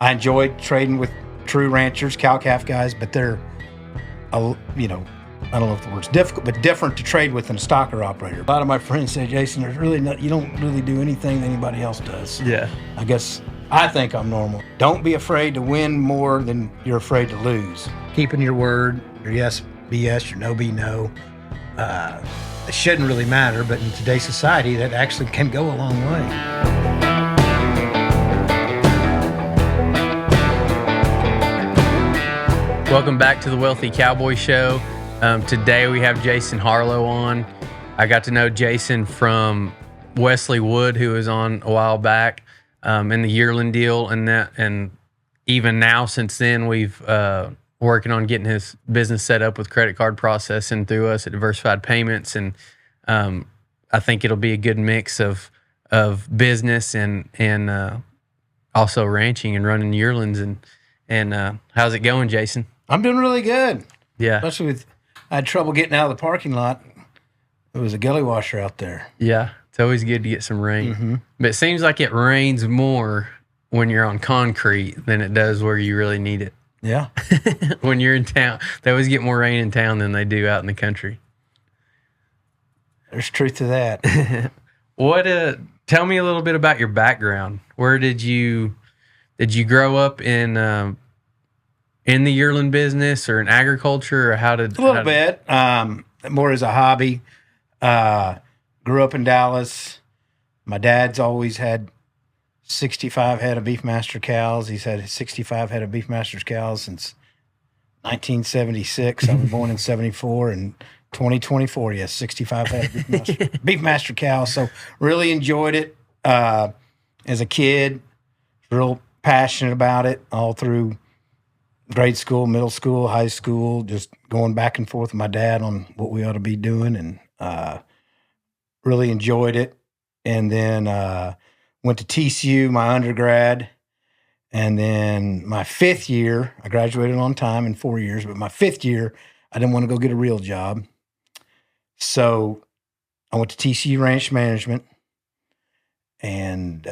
I enjoyed trading with true ranchers, cow-calf guys, but they're, I don't know if the word's difficult, but different to trade with than a stocker operator. A lot of my friends say, Jason, there's really you don't really do anything that anybody else does. Yeah. I think I'm normal. Don't be afraid to win more than you're afraid to lose. Keeping your word, your yes be yes, your no be no. It shouldn't really matter, but in today's society, that actually can go a long way. Welcome back to the Wealthy Cowboy Show. Today we have Jason Harlow on. I got to know Jason from Wesley Wood, who was on a while back in the yearling deal, and even now since then we've working on getting his business set up with credit card processing through us at Diversified Payments, and I think it'll be a good mix of business and also ranching and running yearlings. And how's it going, Jason? I'm doing really good. Yeah. Especially I had trouble getting out of the parking lot. There was a gully washer out there. Yeah. It's always good to get some rain. Mm-hmm. But it seems like it rains more when you're on concrete than it does where you really need it. Yeah. When you're in town, they always get more rain in town than they do out in the country. There's truth to that. Tell me a little bit about your background. Where did you grow up in the yearling business or in agriculture, or a little bit, more as a hobby. Grew up in Dallas. My dad's always had 65 head of Beefmaster cows. He's had 65 head of Beefmaster's cows since 1976. I was born in 74, and 2024, yes, 65 head of Beefmaster cows. So really enjoyed it as a kid. Real passionate about it all through grade school, middle school, high school, just going back and forth with my dad on what we ought to be doing, and really enjoyed it. And then went to TCU, my undergrad, and then my fifth year, I graduated on time in 4 years, but my fifth year, I didn't want to go get a real job. So I went to TCU Ranch Management, and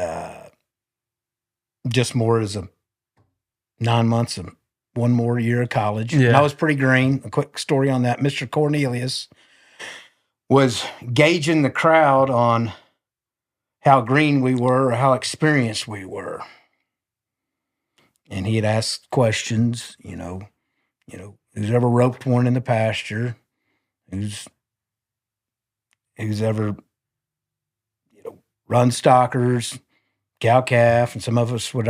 just more as a 9 months of one more year of college. Yeah. And I was pretty green. A quick story on that. Mr. Cornelius was gauging the crowd on how green we were or how experienced we were. And he had asked questions, who's ever roped one in the pasture? Who's ever, run stockers, cow-calf, and some of us would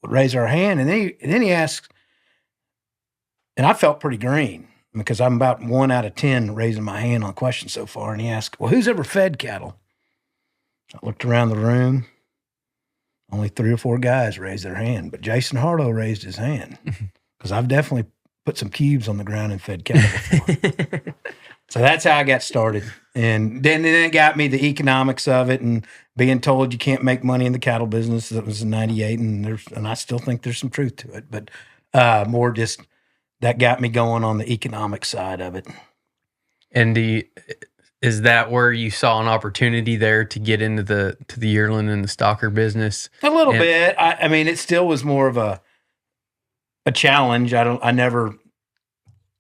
raise our hand. And then he asked, and I felt pretty green because I'm about 1 out of 10 raising my hand on questions so far. And he asked, well, who's ever fed cattle? I looked around the room. Only 3 or 4 guys raised their hand, but Jason Harlow raised his hand because I've definitely put some cubes on the ground and fed cattle before. So that's how I got started. And then it got me the economics of it and being told you can't make money in the cattle business. That was in 98, and I still think there's some truth to it, but more just that got me going on the economic side of it. And is that where you saw an opportunity there to get into the yearling and the stocker business? A little bit. I mean, it still was more of a challenge. I never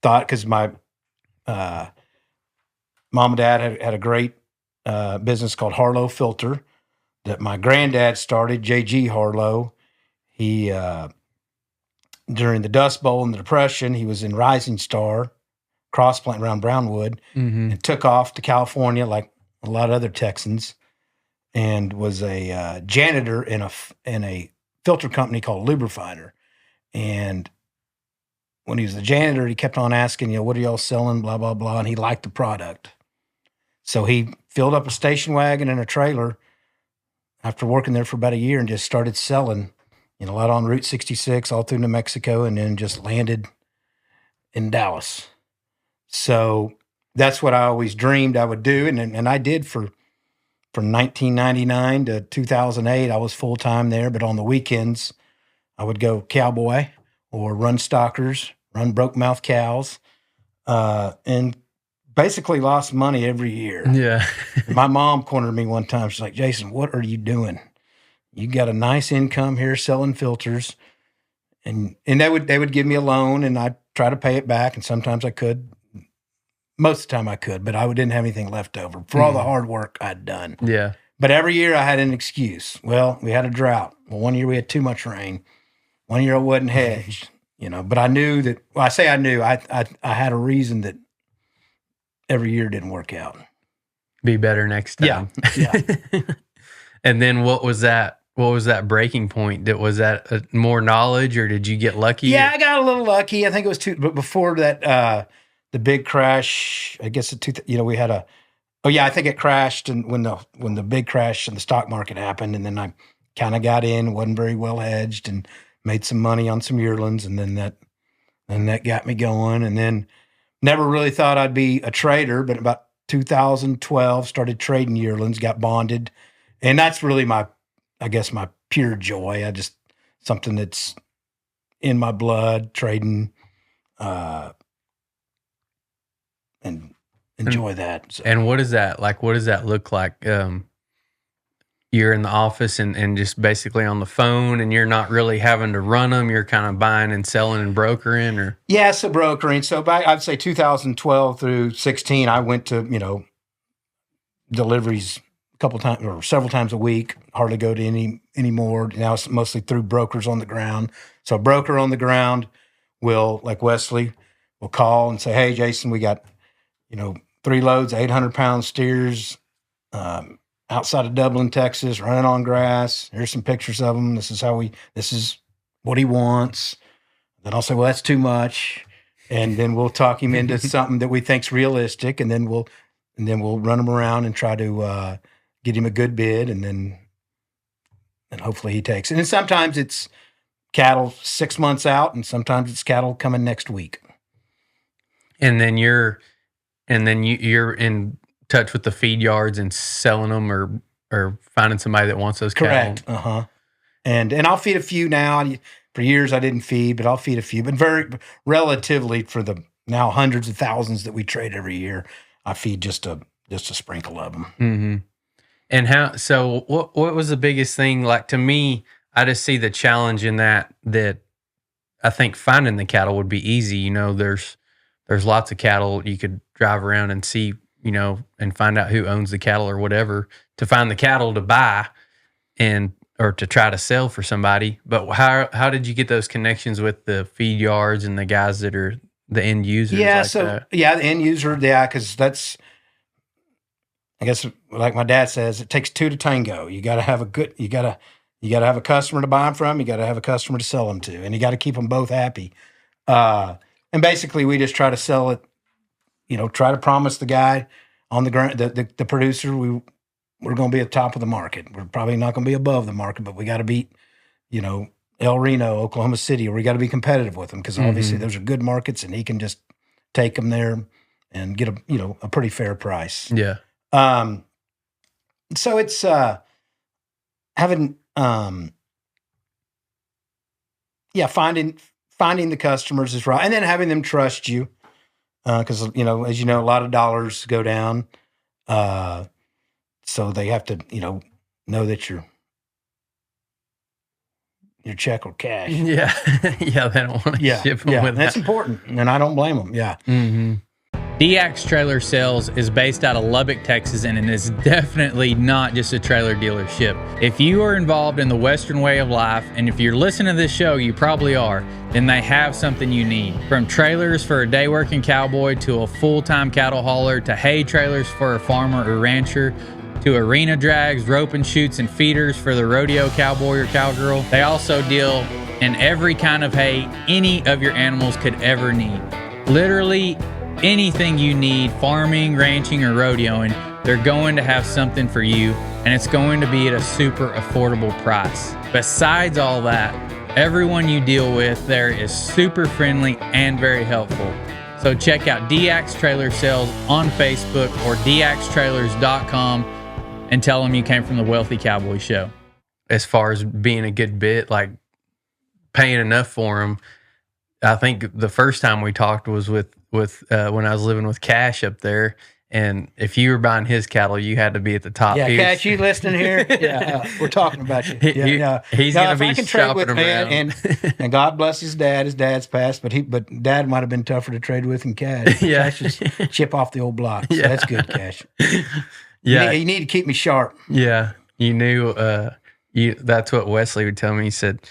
thought, because my mom and dad had a great business called Harlow Filter that my granddad started, J.G. Harlow. He, during the Dust Bowl and the Depression, he was in Rising Star, crossplant around Brownwood, and took off to California like a lot of other Texans, and was a janitor in a filter company called Lubrifiner. And when he was a janitor, he kept on asking, what are y'all selling, blah, blah, blah, and he liked the product. So he filled up a station wagon and a trailer after working there for about a year and just started selling, a lot on Route 66 all through New Mexico, and then just landed in Dallas. So that's what I always dreamed I would do, and I did from 1999 to 2008. I was full-time there, but on the weekends, I would go cowboy or run stockers, run broke-mouth cows, and basically lost money every year. Yeah. My mom cornered me one time. She's like, Jason, what are you doing? You got a nice income here selling filters. And they would give me a loan, and I'd try to pay it back. And sometimes I could. Most of the time I could, but I didn't have anything left over for all the hard work I'd done. Yeah. But every year I had an excuse. Well, we had a drought. Well, one year we had too much rain. One year I wasn't hedged, but I knew that, well, I say I knew, I had a reason that every year didn't work out. Be better next time. Yeah. And then what was that breaking point? Was that more knowledge, or did you get lucky? Yeah, I got a little lucky. I think it was but before that, the big crash, I guess we had I think it crashed, and when the big crash in the stock market happened, and then I kind of got in, wasn't very well hedged, and made some money on some yearlings, and then that got me going, and then never really thought I'd be a trader, but about 2012 started trading yearlings, got bonded, and that's really my pure joy. Something that's in my blood, trading, and enjoy that. So. And what is that like? What does that look like? You're in the office and just basically on the phone, and you're not really having to run them. You're kind of buying and selling and brokering, or so brokering. So back, I'd say 2012 through 16, I went to deliveries a couple times or several times a week. Hardly go to any anymore. Now it's mostly through brokers on the ground. So a broker on the ground will, like Wesley, will call and say, "Hey, Jason, we got 3 loads, 800-pound steers." Outside of Dublin, Texas, running on grass. Here's some pictures of them. This is what he wants. Then I'll say, well, that's too much. And then we'll talk him into something that we think's realistic. And then we'll run him around and try to get him a good bid. And hopefully he takes it. And sometimes it's cattle 6 months out, and sometimes it's cattle coming next week. And then you're in touch with the feed yards and selling them, or finding somebody that wants those Correct. cattle. And I'll feed a few now. For years I didn't feed, but I'll feed a few. But very relatively, for the now hundreds of thousands that we trade every year, I feed just a sprinkle of them. Mm-hmm. And so what was the biggest thing? Like, to me, I just see the challenge in that I think finding the cattle would be easy. There's lots of cattle you could drive around and see, and find out who owns the cattle or whatever, to find the cattle to buy or to try to sell for somebody. But how did you get those connections with the feed yards and the guys that are the end users? The end user, because that's, I guess, like my dad says, it takes 2 to tango. You got to have you got to have a customer to buy them from. You got to have a customer to sell them to, and you got to keep them both happy. And basically, we just try to sell it. Try to promise the guy on the ground, the producer, we're going to be at the top of the market. We're probably not going to be above the market, but we got to beat, El Reno, Oklahoma City, or we got to be competitive with them, because obviously those are good markets, and he can just take them there and get a pretty fair price. Yeah. So it's having finding the customers is right, and then having them trust you. Because, as a lot of dollars go down. So they have to, know that your check or cash. Yeah. Yeah, they don't want to ship them with that's that. important, and I don't blame them. Yeah. Mm-hmm. DX Trailer Sales is based out of Lubbock, Texas, and it is definitely not just a trailer dealership. If you are involved in the Western way of life, and if you're listening to this show, you probably are, then they have something you need. From trailers for a day working cowboy, to a full-time cattle hauler, to hay trailers for a farmer or rancher, to arena drags, rope and chutes, and feeders for the rodeo cowboy or cowgirl. They also deal in every kind of hay any of your animals could ever need. Literally anything you need, farming, ranching, or rodeoing, they're going to have something for you, and it's going to be at a super affordable price. Besides all that, everyone you deal with there is super friendly and very helpful. So check out DX Trailer Sales on Facebook or dxtrailers.com and tell them you came from the Wealthy Cowboy Show. As far as being a good bit, like paying enough for them, I think the first time we talked was with when I was living with Cash up there, And if you were buying his cattle, you had to be at the top. Yeah, Cash, you listening here? Yeah, we're talking about you. Yeah, he's going to be shopping around. And God bless his dad. His dad's passed, but Dad might have been tougher to trade with than Cash. Yeah. Cash just chip off the old block. So that's good, Cash. Yeah, you need to keep me sharp. Yeah, you knew. That's what Wesley would tell me. He said,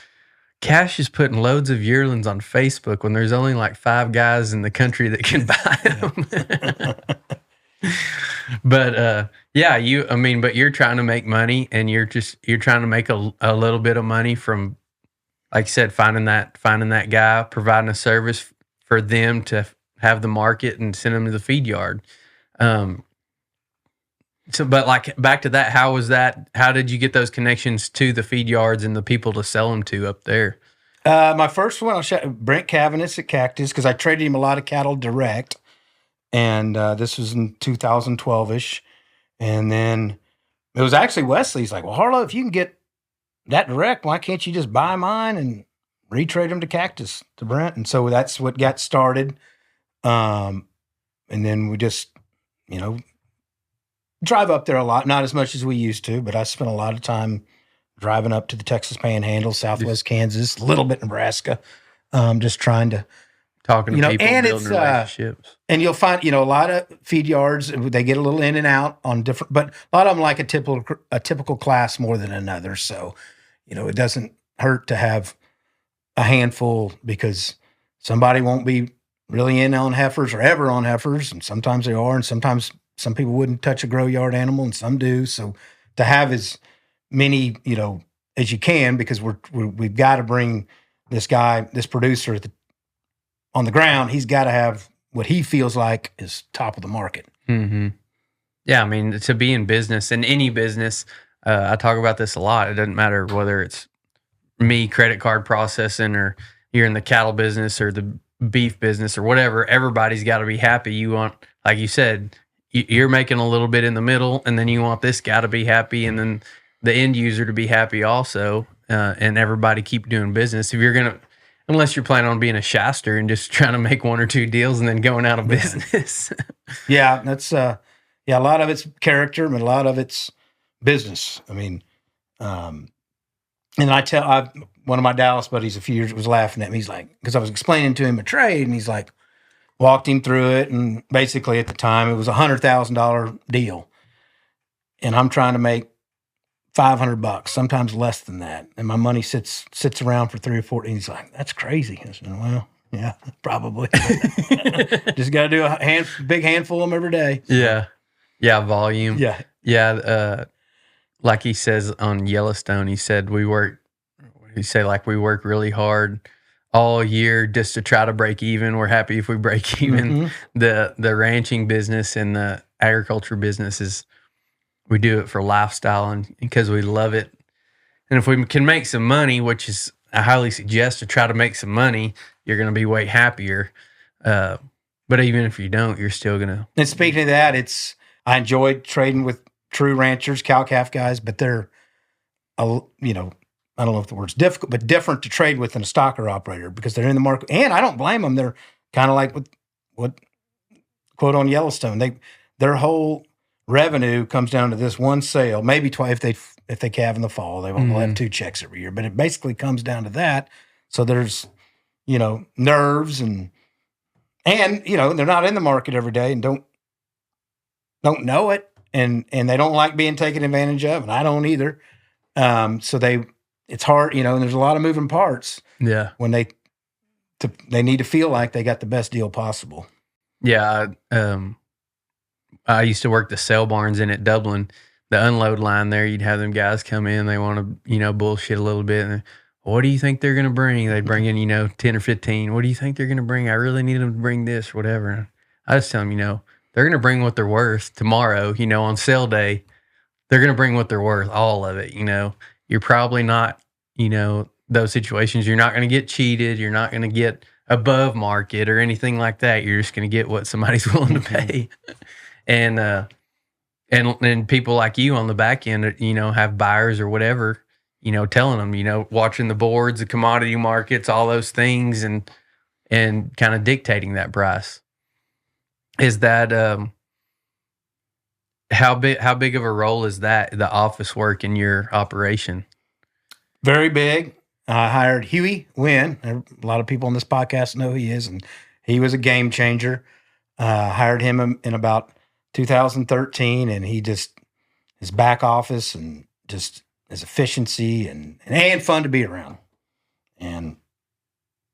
Cash is putting loads of yearlings on Facebook when there's only like 5 guys in the country that can buy them. But but you're trying to make money, and you're trying to make a little bit of money from, like I said, finding that guy, providing a service for them to have the market and send them to the feed yard. So, but like back to that, how was that? How did you get those connections to the feed yards and the people to sell them to up there? My first one, Brent Cavanis at Cactus, because I traded him a lot of cattle direct. And this was in 2012-ish. And then it was actually Wesley. He's like, well, Harlow, if you can get that direct, why can't you just buy mine and retrade them to Cactus, to Brent? And so that's what got started. And then we just, drive up there a lot. Not as much as we used to, but I spent a lot of time driving up to the Texas Panhandle, Southwest Kansas, a little bit Nebraska, just trying to, talking to people, and building relationships. And you'll find, a lot of feed yards, they get a little in and out on different, but a lot of them like a typical class more than another. So, it doesn't hurt to have a handful, because somebody won't be really in on heifers or ever on heifers. And sometimes they are, and sometimes some people wouldn't touch a grow yard animal and some do. So to have as many, as you can, because we've got to bring this producer on the ground, he's got to have what he feels like is top of the market. Mm-hmm. Yeah, I mean, to be in business, in any business, I talk about this a lot. It doesn't matter whether it's me, credit card processing, or you're in the cattle business or the beef business or whatever. Everybody's got to be happy. You want, like you said, you're making a little bit in the middle, and then you want this guy to be happy, and then the end user to be happy also, and everybody keep doing business. If you're going to, unless you're planning on being a shaster and just trying to make 1 or 2 deals and then going out of business. Yeah, that's a lot of it's character, but a lot of it's business. I mean, and one of my Dallas buddies a few years was laughing at me. He's like, because I was explaining to him a trade, and he's like, walked him through it, and basically at the time it was $100,000 deal, and I'm trying to make $500, sometimes less than that, and my money sits around for 3 or 4 days. He's like, that's crazy. I said, well, yeah, probably. Just got to do a big handful of them every day. Yeah, volume. Yeah. Like he says on Yellowstone, he said we work really hard all year just to try to break even. We're happy if we break even. Mm-hmm. The ranching business and the agriculture business we do it for lifestyle and because we love it. And if we can make some money, which is I highly suggest to try to make some money, you're going to be way happier. But even if you don't, you're still going to. And speaking of that, I enjoyed trading with true ranchers, cow-calf guys, but they're, I don't know if the word's difficult, but different to trade with than a stocker operator because they're in the market. And I don't blame them. They're kind of like what quote on Yellowstone. Their whole revenue comes down to this one sale, maybe twice if they calve in the fall. They'll have 2 checks every year, but it basically comes down to that. So there's, nerves and they're not in the market every day and don't know it. And they don't like being taken advantage of, and I don't either. So it's hard, and there's a lot of moving parts. Yeah. When they need to feel like they got the best deal possible. Yeah. I used to work the sale barns in at Dublin, the unload line there. You'd have them guys come in, they want to, bullshit a little bit. And what do you think they're going to bring? They'd bring in, 10 or 15. What do you think they're going to bring? I really need them to bring this or whatever. I just tell them, they're going to bring what they're worth tomorrow, on sale day. They're going to bring what they're worth, all of it. You're probably not, those situations. You're not going to get cheated. You're not going to get above market or anything like that. You're just going to get what somebody's willing to pay. And people like you on the back end, have buyers or whatever, telling them, watching the boards, the commodity markets, all those things, and kind of dictating that price. Is that How big of a role is that, the office work in your operation? Very big. I hired Huey Wynn. A lot of people on this podcast know who he is, and he was a game changer. Hired him in about 2013, and he just, his back office and just his efficiency and fun to be around. And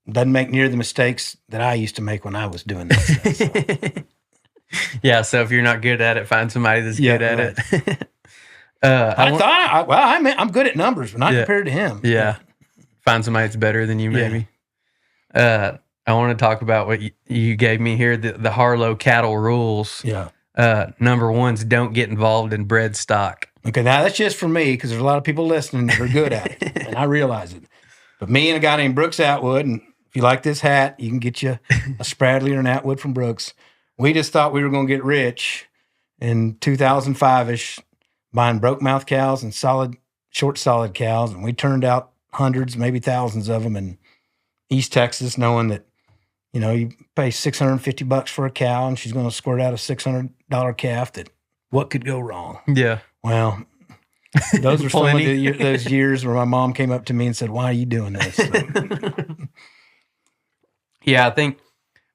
doesn't make near the mistakes that I used to make when I was doing this stuff. Yeah, so if you're not good at it, find somebody that's good at it. I'm good at numbers, but not compared to him. Yeah. Find somebody that's better than you, maybe. I want to talk about what you gave me here, the Harlow Cattle rules. Yeah. Number one's don't get involved in bred stock. Okay, now that's just for me because there's a lot of people listening that are good at it, and I realize it. But me and a guy named Brooks Atwood, and if you like this hat, you can get you a Spradley or an Atwood from Brooks. We just thought we were going to get rich in 2005-ish, buying broke mouth cows and short solid cows, and we turned out hundreds, maybe thousands of them in East Texas, knowing that, you pay $650 for a cow and she's going to squirt out a $600 calf. That what could go wrong? Yeah. Well, those were some of those years where my mom came up to me and said, "Why are you doing this?" So. Yeah, I think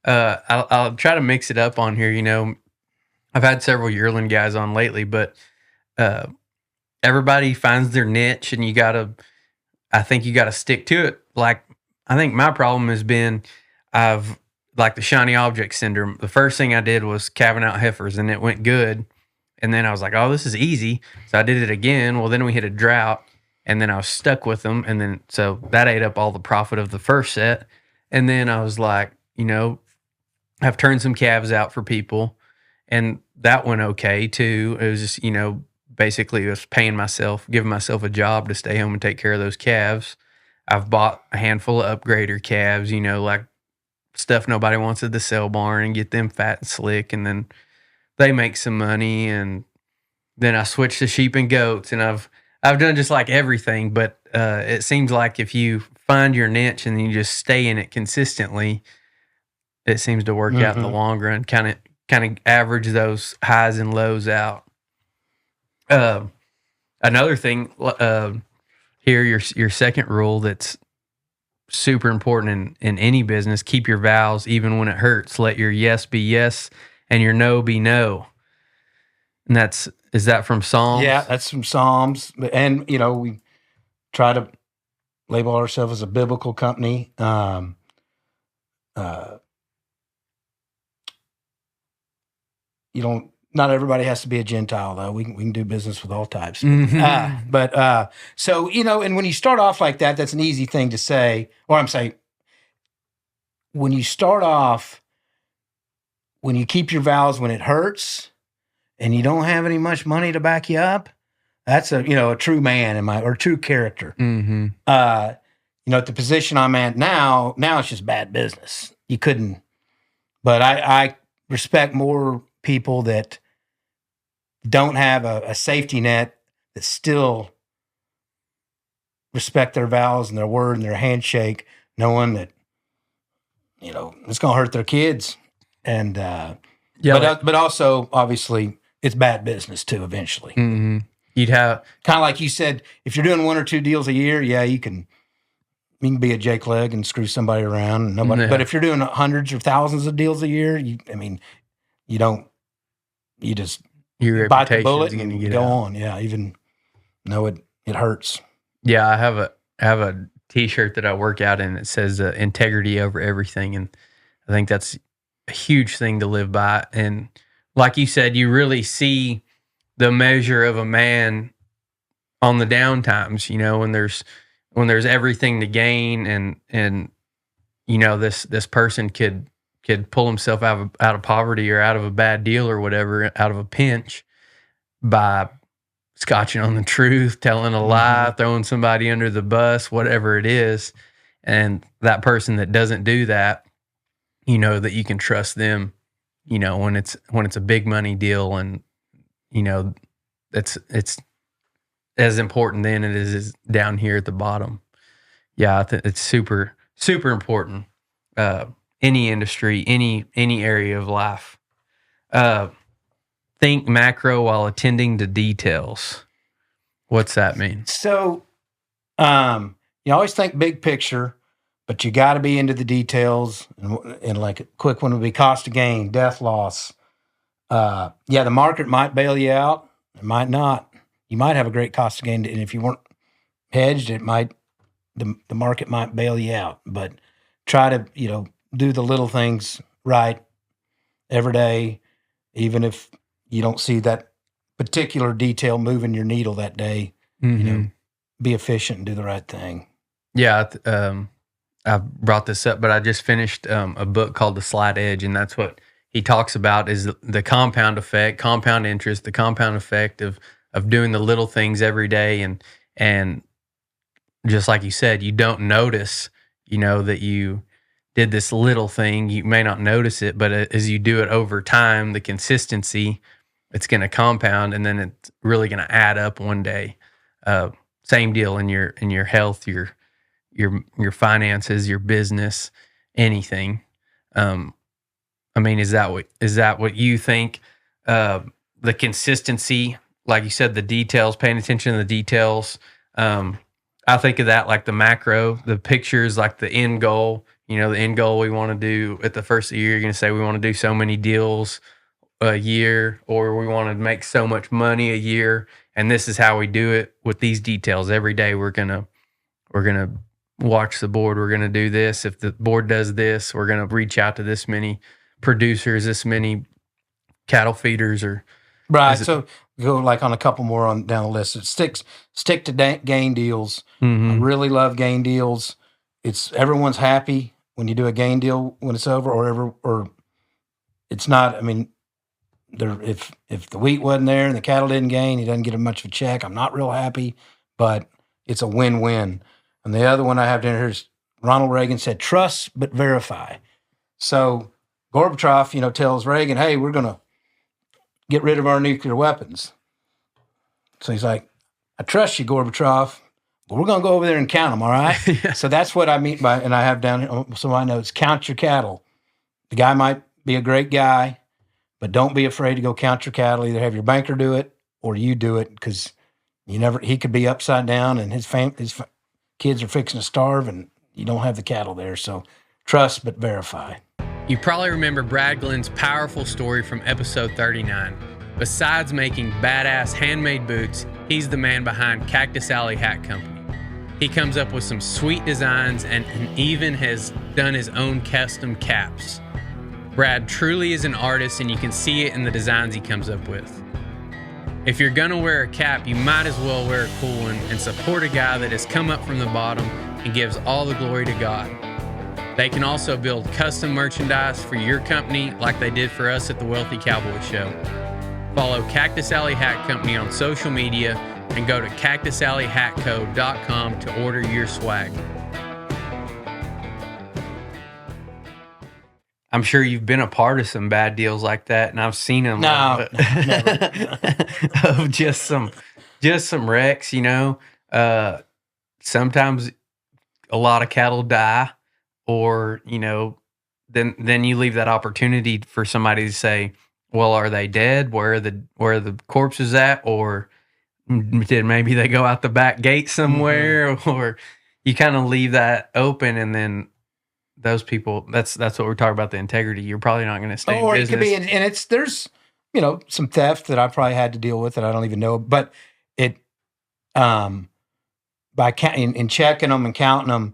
I'll try to mix it up on here. I've had several yearling guys on lately, but everybody finds their niche, and I think you gotta stick to it. Like, I think my problem has been, I've like the shiny object syndrome. The first thing I did was calving out heifers, and it went good. And then I was like, oh, this is easy. So I did it again. Well, then we hit a drought, and then I was stuck with them. And then, so that ate up all the profit of the first set. And then I was like, I've turned some calves out for people, and that went okay too. It was just, basically it was giving myself a job to stay home and take care of those calves. I've bought a handful of upgrader calves, like stuff nobody wants at the sale barn, and get them fat and slick. And then they make some money, and then I switched to sheep and goats, and I've done just like everything. But it seems like if you find your niche and you just stay in it consistently, it seems to work out in the long run. Kind of average those highs and lows out. Another thing here, your second rule that's super important in any business: keep your vows even when it hurts. Let your yes be yes and your no be no. And is that from Psalms? Yeah, that's from Psalms. And, we try to label ourselves as a biblical company. Not everybody has to be a Gentile, though. We can do business with all types. Mm-hmm. So, and when you start off like that, that's an easy thing to say. Or I'm saying, when you start off, when you keep your vows when it hurts and you don't have any much money to back you up, that's a true man or true character. Mm-hmm. At the position I'm at now it's just bad business. You couldn't, but I respect more people that don't have a safety net, that still respect their vows and their word and their handshake, knowing that, it's going to hurt their kids. And, but also obviously it's bad business too, eventually. Mm-hmm. You'd have kind of like you said, if you're doing 1 or 2 deals a year, yeah, you can be a Jake leg and screw somebody around and nobody, but if you're doing hundreds or thousands of deals a year, you just your bite the bullet reputation's and gonna go get out. on. Yeah. Even though it hurts. Yeah. I have a t-shirt that I work out in. It says integrity over everything. And I think that's a huge thing to live by. And like you said, you really see the measure of a man on the down times, when there's everything to gain, and this person could pull himself out of poverty or out of a bad deal or whatever, out of a pinch, by scotching on the truth, telling a lie, throwing somebody under the bus, whatever it is. And that person that doesn't do that, that you can trust them, when it's a big money deal, and it's as important then it is down here at the bottom. Yeah, it's super, super important. Any industry, any area of life. think macro while attending to details. What's that mean? So, you always think big picture, but you got to be into the details. And like a quick one would be cost of gain, death loss. Yeah, the market might bail you out. It might not. You might have a great cost of gain, and if you weren't hedged, the market might bail you out. But try to do the little things right every day, even if you don't see that particular detail moving your needle that day. Be efficient and do the right thing. Yeah, I brought this up, but I just finished a book called The Slight Edge, and that's what he talks about is the compound effect, compound interest, the compound effect of doing the little things every day, and just like you said, you don't notice, that you did this little thing. You may not notice it, but as you do it over time, the consistency, it's going to compound, and then it's really going to add up one day. Same deal in your health, your finances, your business, anything. I mean, is that what you think? The consistency, like you said, the details, paying attention to the details. I think of that like the macro, the pictures, like the end goal. The end goal we want to do at the first of the year. You're going to say we want to do so many deals a year, or we want to make so much money a year, and this is how we do it with these details. Every day we're gonna watch the board. We're gonna do this. If the board does this, we're gonna reach out to this many producers, this many cattle feeders, or right. So go like on a couple more on down the list. It stick to gain deals. I really love gain deals. It's everyone's happy when you do a gain deal when it's over, or it's not. I mean, if the wheat wasn't there and the cattle didn't gain, he doesn't get much of a check. I'm not real happy, but it's a win-win. And the other one I have down here is Ronald Reagan said, "Trust but verify." So Gorbachev, tells Reagan, "Hey, we're going to get rid of our nuclear weapons." So he's like, "I trust you, Gorbachev, but we're going to go over there and count them, all right?" Yeah. So that's what I mean by, and I have down here, so I know it's count your cattle. The guy might be a great guy, but don't be afraid to go count your cattle. Either have your banker do it or you do it, because he could be upside down and his kids are fixing to starve and you don't have the cattle there. So trust but verify. You probably remember Brad Glenn's powerful story from episode 39. Besides making badass handmade boots, he's the man behind Cactus Alley Hat Company. He comes up with some sweet designs and even has done his own custom caps. Brad truly is an artist, and you can see it in the designs he comes up with. If you're gonna wear a cap, you might as well wear a cool one and support a guy that has come up from the bottom and gives all the glory to God. They can also build custom merchandise for your company like they did for us at the Wealthy Cowboy Show. Follow Cactus Alley Hat Company on social media and go to cactusalleyhatco.com to order your swag. I'm sure you've been a part of some bad deals like that, and I've seen them. No, never. Of just some wrecks, sometimes a lot of cattle die, or then you leave that opportunity for somebody to say, well, are they dead? Where are the corpses at? Or did maybe they go out the back gate somewhere? Or you kind of leave that open, and then those people, that's what we're talking about, the integrity. You're probably not going to stay in business. Or it could be, and there's some theft that I probably had to deal with that I don't even know. But it, by in checking them and counting them,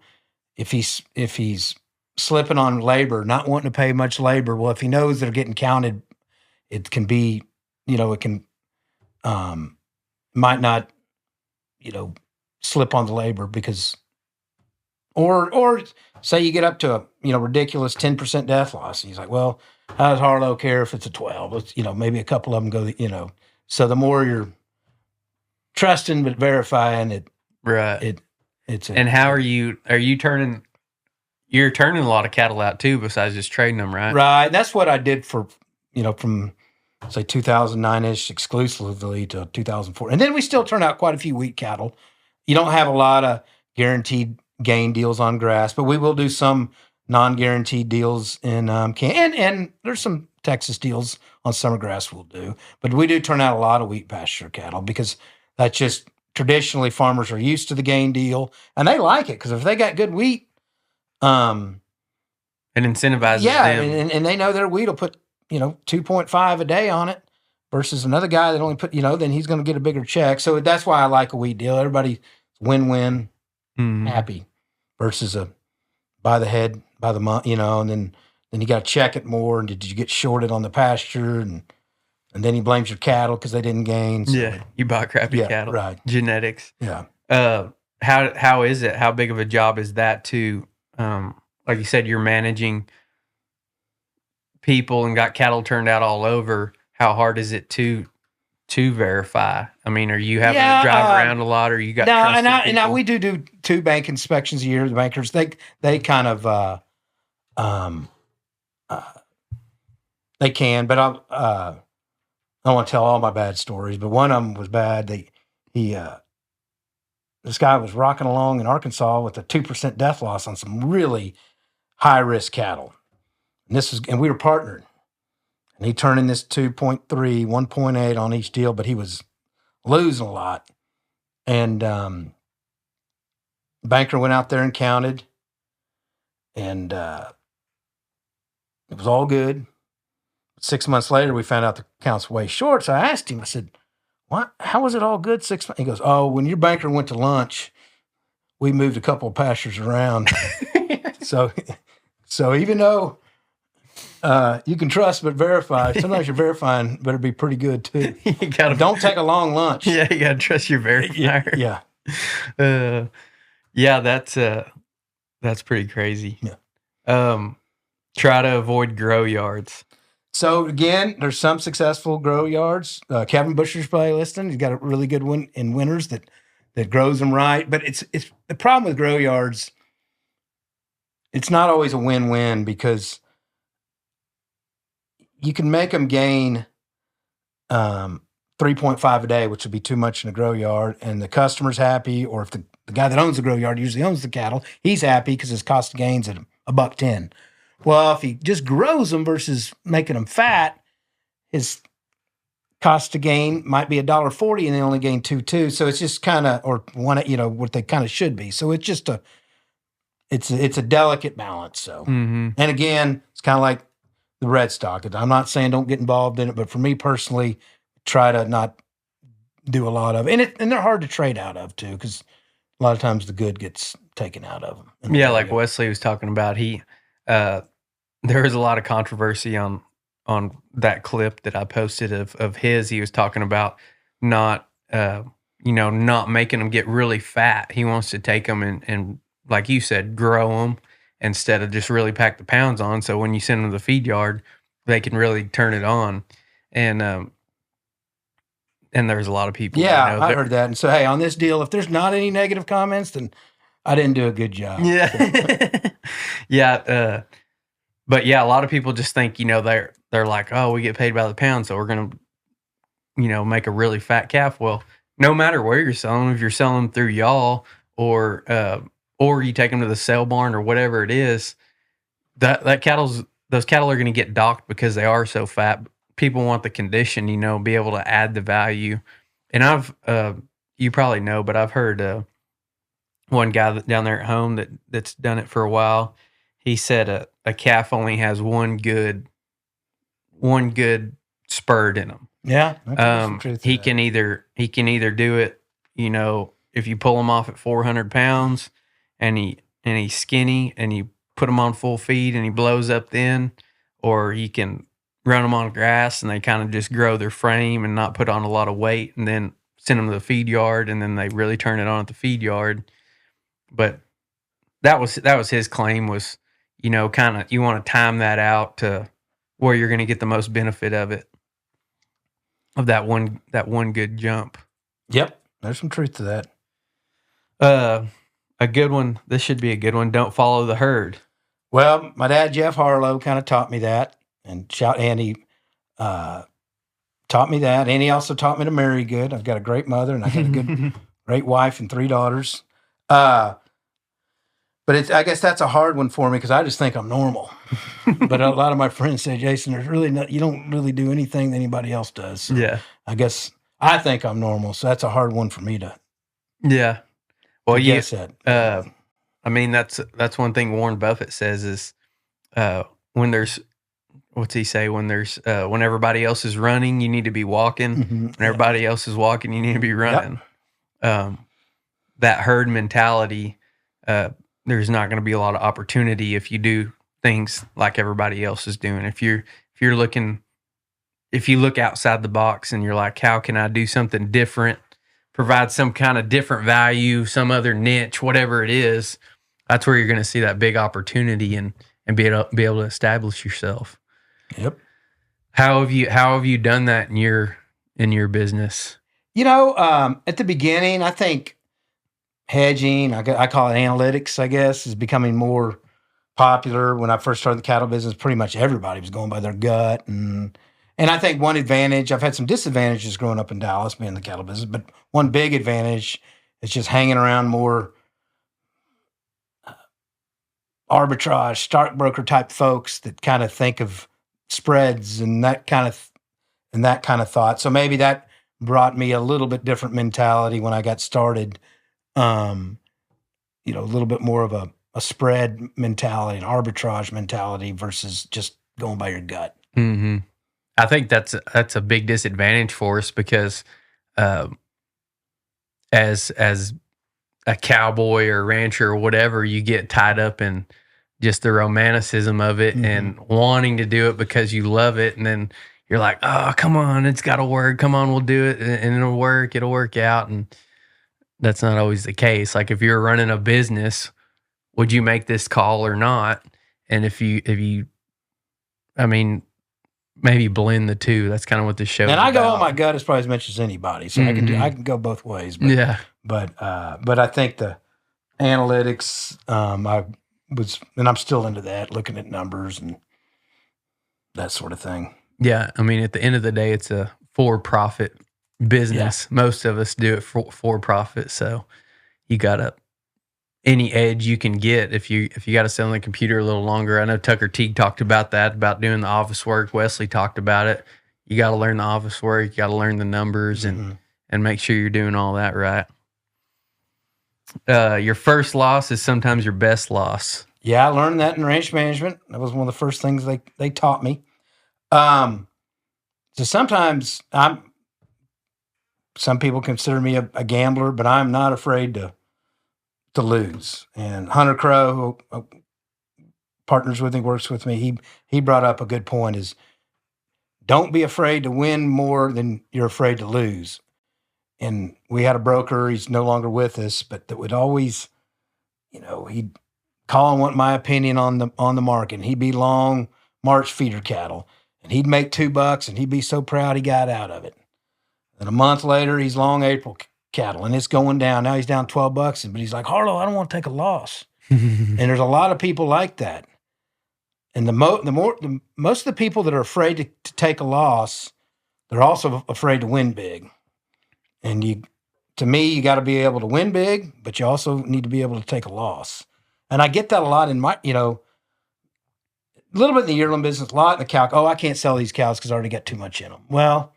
if he's slipping on labor, not wanting to pay much labor, well, if he knows they're getting counted, it can be, it can, might not, slip on the labor because, or say you get up to a, ridiculous 10% death loss. And he's like, well, how does Harlow care if it's a 12? It's, maybe a couple of them go, so the more you're trusting but verifying it, right. And how are you turning, you're turning a lot of cattle out too, besides just trading them, right? Right. That's what I did for, from say 2009-ish exclusively to 2004. And then we still turn out quite a few wheat cattle. You don't have a lot of guaranteed gain deals on grass, but we will do some non-guaranteed deals in and there's some Texas deals on summer grass will do. But we do turn out a lot of wheat pasture cattle because that's just traditionally farmers are used to the gain deal and they like it because if they got good wheat, it incentivizes them. and they know their wheat will put 2.5 a day on it versus another guy that only put then he's going to get a bigger check. So that's why I like a wheat deal. Everybody win-win, happy versus a by the head by the month, and then you got to check it more. And did you get shorted on the pasture? And then he blames your cattle because they didn't gain. So, yeah, you bought crappy cattle. Right. Genetics. Yeah. How is it? How big of a job is that to, like you said, you're managing people and got cattle turned out all over. How hard is it to verify? I mean, are you having to drive around a lot, or you got now we do 2 bank inspections a year. The bankers they kind of they can, but I don't want to tell all my bad stories. But one of them was bad. This guy was rocking along in Arkansas with a 2% death loss on some really high risk cattle, and we were partnered. And he turned in this 2.3, 1.8 on each deal, but he was losing a lot. And banker went out there and counted, and it was all good. 6 months later, we found out the count's way short. So I asked him, I said, "What? How was it all good 6 months?" He goes, "Oh, when your banker went to lunch, we moved a couple of pastures around." So even though you can trust but verify, sometimes your verifying better be pretty good too. Don't take a long lunch. Yeah, you gotta trust your verifier. Yeah. That's pretty crazy. Yeah. Try to avoid grow yards. So again, there's some successful grow yards. Kevin Busher's probably listening. He's got a really good one in winters that grows them right. But it's the problem with grow yards. It's not always a win-win because you can make them gain 3.5 a day, which would be too much in a grow yard, and the customer's happy. Or if the guy that owns the grow yard usually owns the cattle, he's happy because his cost of gain's at $1.10. Well, if he just grows them versus making them fat, his cost to gain might be $1.40, and they only gain 2.2. So it's just kind of, or one, what they kind of should be. So it's just it's a delicate balance. So, and again, it's kind of like the red stock. I'm not saying don't get involved in it, but for me personally, try to not do a lot of it. And they're hard to trade out of too, because a lot of times the good gets taken out of them. Yeah, like Wesley was talking about, there was a lot of controversy on that clip that I posted of his. He was talking about not making them get really fat. He wants to take them and like you said, grow them instead of just really pack the pounds on. So when you send them to the feed yard, they can really turn it on. And there's a lot of people. Yeah, I heard that. And so, hey, on this deal, if there's not any negative comments, then I didn't do a good job. Yeah. So. Yeah. But yeah, a lot of people just think, they're like, oh, we get paid by the pound, so we're going to, make a really fat calf. Well, no matter where you're selling them, if you're selling them through y'all or you take them to the sale barn or whatever it is, those cattle are going to get docked because they are so fat. People want the condition, be able to add the value. And I've, you probably know, but I've heard one guy down there at home that's done it for a while. He said a calf only has one good spurt in him. Yeah. He can either do it, if you pull him off at 400 pounds and he's skinny and you put him on full feed and he blows up then, or he can run them on grass and they kind of just grow their frame and not put on a lot of weight and then send them to the feed yard and then they really turn it on at the feed yard. But that was his claim was, kind of you want to time that out to where you're going to get the most benefit of it, of that one good jump. Yep, there's some truth to that. A good one. This should be a good one. Don't follow the herd. Well, my dad Jeff Harlow kind of taught me that, and he taught me that, and he also taught me to marry good. I've got a great mother, and I got a great wife and 3 daughters. But I guess that's a hard one for me because I just think I'm normal. But a lot of my friends say, Jason, there's really you don't really do anything that anybody else does. So Yeah. I guess I think I'm normal. So that's a hard one for me to Well, guess that. I mean, that's one thing Warren Buffett says is when there's, what's he say? When there's when everybody else is running, you need to be walking. When everybody else is walking, you need to be running. Yep. That herd mentality, there's not going to be a lot of opportunity if you do things like everybody else is doing. If you look outside the box and you're like, how can I do something different, provide some kind of different value, some other niche, whatever it is, that's where you're going to see that big opportunity and be able to establish yourself. Yep. How have you done that in your business? At the beginning, I think hedging, I call it analytics, I guess, is becoming more popular. When I first started the cattle business, pretty much everybody was going by their gut. And I think one advantage, I've had some disadvantages growing up in Dallas, being in the cattle business, but one big advantage is just hanging around more arbitrage, stockbroker type folks that kind of think of spreads and that kind of thought. So maybe that brought me a little bit different mentality when I got started. A little bit more of a spread mentality, an arbitrage mentality versus just going by your gut. Mm-hmm. I think that's a big disadvantage for us because as a cowboy or rancher or whatever, you get tied up in just the romanticism of it and wanting to do it because you love it. And then you're like, oh, come on, it's got to work. Come on, we'll do it. And it'll work out. And that's not always the case. Like if you're running a business, would you make this call or not? And if you, I mean, maybe blend the two. That's kind of what this show is And I about. go on my gut as probably as much as anybody. So I can go both ways. But, But I think the analytics, I'm still into that, looking at numbers and that sort of thing. Yeah. I mean, at the end of the day, it's a for-profit business. Yeah. Most of us do it for profit. So you got any edge you can get if you got to sit on the computer a little longer. I know Tucker Teague talked about that, about doing the office work. Wesley talked about it. You got to learn the office work. You got to learn the numbers and make sure you're doing all that right. Your first loss is sometimes your best loss. Yeah, I learned that in ranch management. That was one of the first things they taught me. So sometimes some people consider me a gambler, but I'm not afraid to lose. And Hunter Crow, who partners with me, works with me, he brought up a good point is don't be afraid to win more than you're afraid to lose. And we had a broker, he's no longer with us, but that would always, he'd call and want my opinion on the market. And he'd be long March feeder cattle. And he'd make $2 and he'd be so proud he got out of it. And a month later, he's long April cattle and it's going down. Now he's down $12, but he's like, Harlow, I don't want to take a loss. And there's a lot of people like that. And most of the people that are afraid to take a loss, they're also afraid to win big. And to me, you got to be able to win big, but you also need to be able to take a loss. And I get that a lot in my, a little bit in the yearling business, a lot in the cow. Oh, I can't sell these cows because I already got too much in them. Well,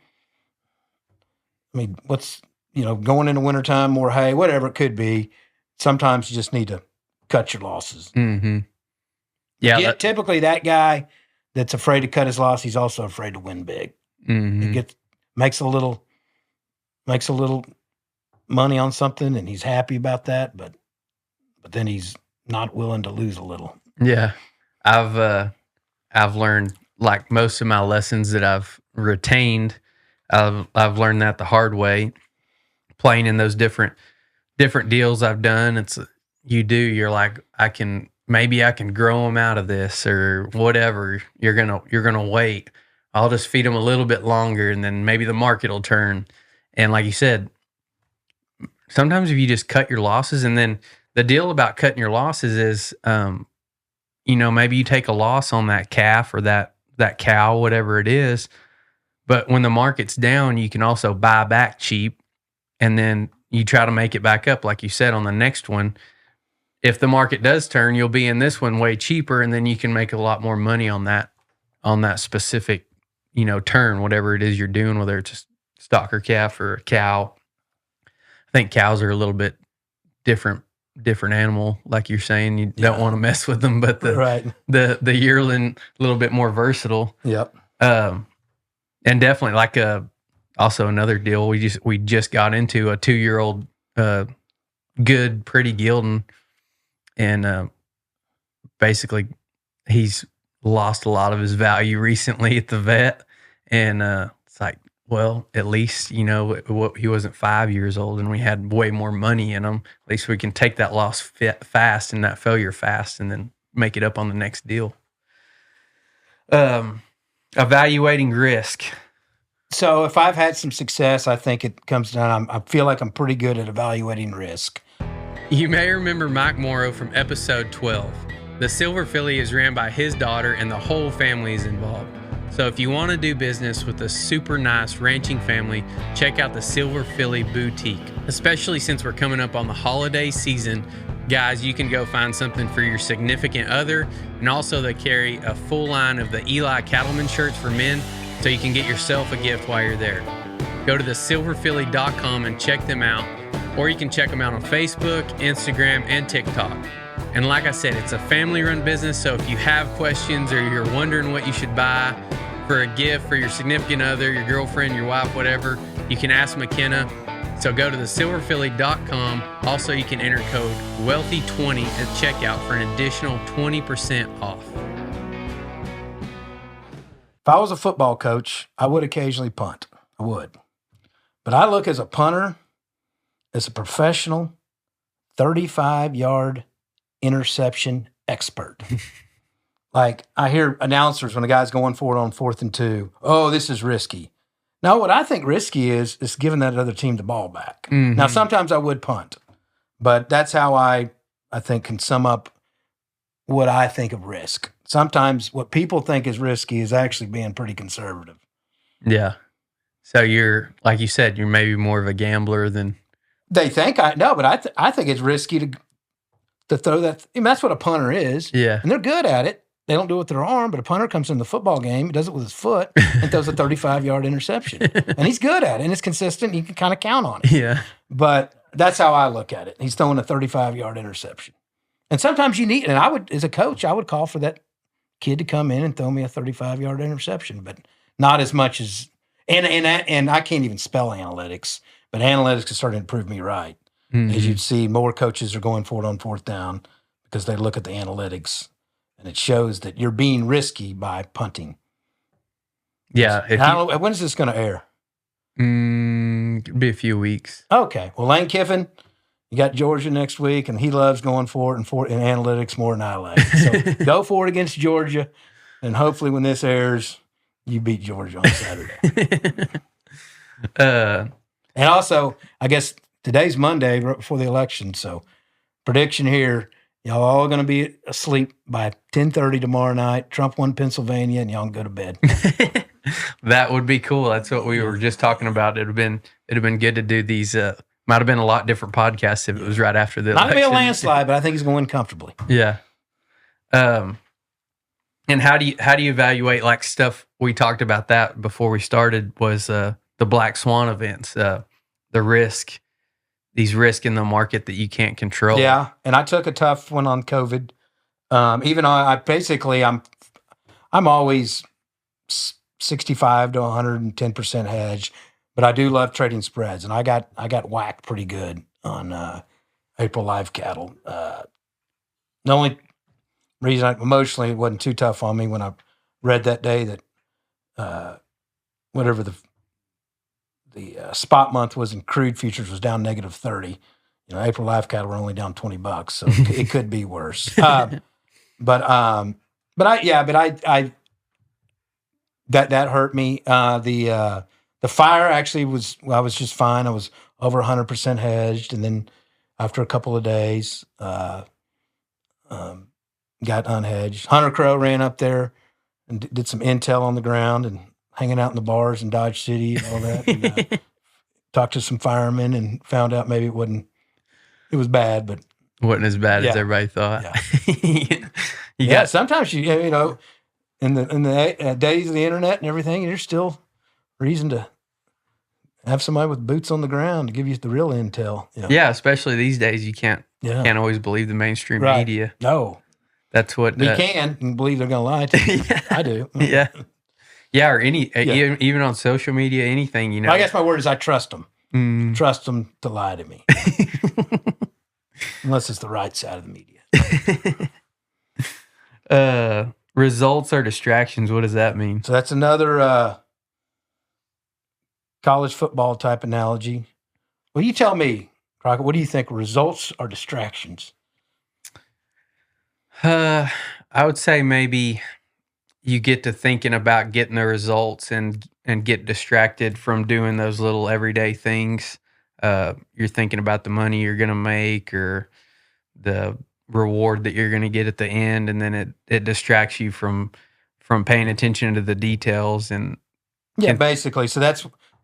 I mean, what's, going into wintertime, more hay, whatever it could be. Sometimes you just need to cut your losses. Mm-hmm. Yeah. Typically that guy that's afraid to cut his loss, he's also afraid to win big. Mm-hmm. He makes a little money on something and he's happy about that, but then he's not willing to lose a little. Yeah. I've learned, like most of my lessons that I've retained, I've learned that the hard way, playing in those different deals I've done. You're like, maybe I can grow them out of this or whatever. You're going to wait. I'll just feed them a little bit longer and then maybe the market will turn. And like you said, sometimes if you just cut your losses, and then the deal about cutting your losses is, maybe you take a loss on that calf or that cow, whatever it is. But when the market's down, you can also buy back cheap, and then you try to make it back up, like you said, on the next one. if the market does turn, you'll be in this one way cheaper, and then you can make a lot more money on that specific, turn, whatever it is you're doing, whether it's a stocker calf or a cow. I think cows are a little bit different animal, like you're saying. You don't want to mess with them, but the yearling a little bit more versatile. Yep. And definitely like also another deal we just got into a 2-year-old good pretty gelding, and basically he's lost a lot of his value recently at the vet, and it's like, well, at least he wasn't 5 years old and we had way more money in him. At least we can take that loss fast and that failure fast, and then make it up on the next deal. Evaluating risk. So if I've had some success, I think it comes down, I feel like I'm pretty good at evaluating risk. You may remember Mike Morrow from episode 12. The Silver Filly is ran by his daughter, and the whole family is involved. So if you want to do business with a super nice ranching family, check out the Silver Filly Boutique. Especially since we're coming up on the holiday season, guys, you can go find something for your significant other, and also they carry a full line of the Eli Cattleman shirts for men, so you can get yourself a gift while you're there. Go to thesilverphilly.com and check them out, or you can check them out on Facebook, Instagram, and TikTok. And like I said, it's a family-run business, so if you have questions or you're wondering what you should buy for a gift for your significant other, your girlfriend, your wife, whatever, you can ask McKenna. So go to thesilverphilly.com. Also, you can enter code WEALTHY20 at checkout for an additional 20% off. If I was a football coach, I would occasionally punt. I would. But I look as a punter, as a professional 35-yard interception expert. Like, I hear announcers when the guy's going for it on 4th and 2. Oh, this is risky. Now, what I think risky is giving that other team the ball back. Mm-hmm. Now, sometimes I would punt, but that's how I think can sum up what I think of risk. Sometimes what people think is risky is actually being pretty conservative. Yeah. So you're, like you said, you're maybe more of a gambler than they think. But I think it's risky to throw that. I mean, that's what a punter is. Yeah. And they're good at it. They don't do it with their arm, but a punter comes in the football game, does it with his foot, and throws a 35-yard interception. And he's good at it, and it's consistent. You can kind of count on it. Yeah. But that's how I look at it. He's throwing a 35-yard interception. And sometimes you need, and I would, as a coach, I would call for that kid to come in and throw me a 35-yard interception, but not as much as, and I can't even spell analytics, but analytics is starting to prove me right. Mm-hmm. As you'd see, more coaches are going for it on 4th down because they look at the analytics. And it shows that you're being risky by punting. Yeah. When is this going to air? It'll be a few weeks. Okay. Well, Lane Kiffin, you got Georgia next week, and he loves going for it in analytics more than I like. So go for it against Georgia, and hopefully when this airs, you beat Georgia on Saturday. And also, I guess today's Monday, right before the election, so prediction here, y'all all going to be asleep by 10:30 tomorrow night. Trump won Pennsylvania, and y'all can go to bed. That would be cool. That's what we were just talking about. It'd have been good to do these. Might have been a lot different podcasts if it was right after the election. Not be a landslide, but I think he's going to win comfortably. Yeah. And how do you evaluate like stuff? We talked about that before we started. Was the Black Swan events, the risk. These risks in the market that you can't control. Yeah, and I took a tough one on COVID. Even though I'm always 65 to 110% hedged, but I do love trading spreads, and I got whacked pretty good on April live cattle. The only reason emotionally it wasn't too tough on me when I read that day that whatever the spot month was in crude futures was down -30. April live cattle were only down $20, so it could be worse. But that hurt me. The fire actually I was just fine. I was over 100% hedged, and then after a couple of days, got unhedged. Hunter Crow ran up there and did some intel on the ground and hanging out in the bars in Dodge City and all that. And, talked to some firemen and found out maybe it was bad, but wasn't as bad as Yeah. everybody thought. Yeah. You got sometimes you know, in the days of the internet and everything, there's still reason to have somebody with boots on the ground to give you the real intel. Yeah, especially these days, you can't always believe the mainstream media. No, that's what you can believe they're going to lie to you. Yeah. I do. Yeah, or even on social media, anything, you know. I guess my word is I trust them. Trust them to lie to me, unless it's the right side of the media. Results or distractions. What does that mean? So that's another college football type analogy. Well, you tell me, Crockett, what do you think? Results or distractions? I would say maybe you get to thinking about getting the results and get distracted from doing those little everyday things. You're thinking about the money you're going to make or the reward that you're going to get at the end, and then it distracts you from paying attention to the details. And basically. So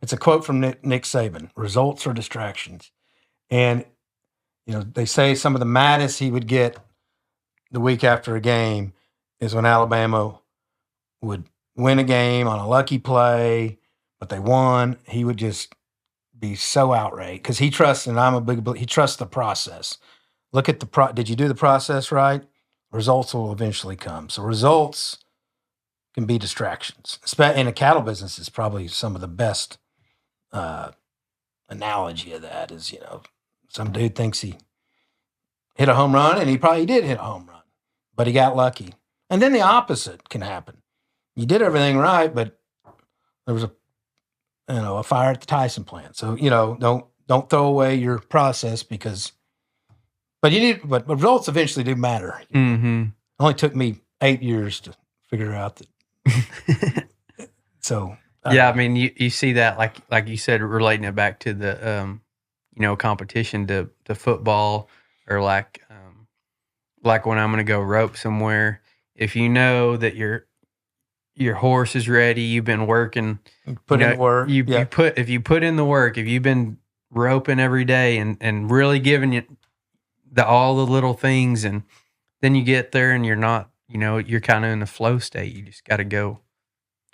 it's a quote from Nick Saban: results or distractions. And you know, they say some of the maddest he would get the week after a game is when Alabama would win a game on a lucky play, but they won. He would just be so outraged because he trusts, and I'm a big believer, he trusts the process. Look at did you do the process right? Results will eventually come. So results can be distractions. In a cattle business, it's probably some of the best analogy of that is, you know, some dude thinks he hit a home run, and he probably did hit a home run, but he got lucky. And then the opposite can happen. You did everything right, but there was a fire at the Tyson plant. So, you know, don't throw away your process but results eventually do matter. Mm-hmm. It only took me 8 years to figure out that. So, I mean, you see that, like you said, relating it back to the, competition to football, or like when I'm going to go rope somewhere, if you know that your horse is ready, you've been working, put in the work. If you put in the work, if you've been roping every day and really giving you all the little things, and then you get there and you're not, you're kind of in the flow state. You just got to go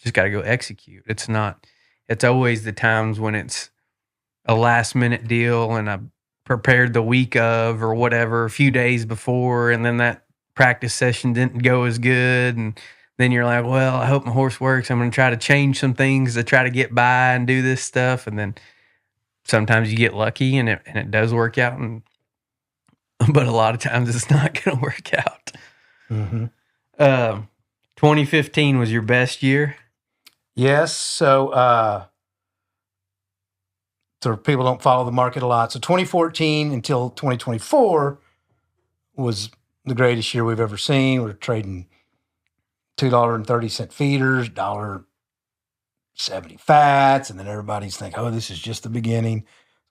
execute. It's always the times when it's a last minute deal and I prepared the week of or whatever, a few days before, and then that practice session didn't go as good. And then you're like, well, I hope my horse works. I'm going to try to change some things to try to get by and do this stuff. And then sometimes you get lucky and it does work out. But a lot of times it's not going to work out. Mm-hmm. 2015 was your best year? Yes. So people don't follow the market a lot. So 2014 until 2024 was the greatest year we've ever seen. We're trading $2.30 feeders, $1.70 fats, and then everybody's thinking, oh, this is just the beginning.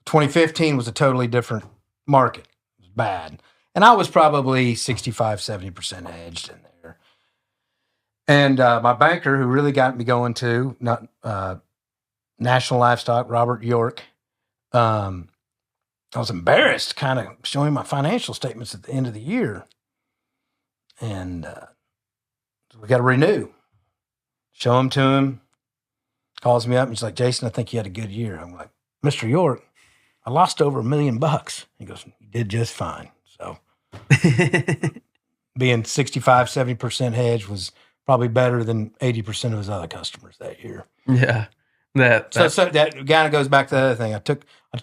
2015 was a totally different market. It was bad. And I was probably 65, 70% hedged in there. And my banker, who really got me going too, National Livestock, Robert York, I was embarrassed kind of showing my financial statements at the end of the year. And we got to renew. Show them to him. Calls me up and he's like, Jason, I think you had a good year. I'm like, Mr. York, I lost over $1 million. He goes, you did just fine. So being 65, 70% hedged was probably better than 80% of his other customers that year. Yeah. So that kind of goes back to the other thing.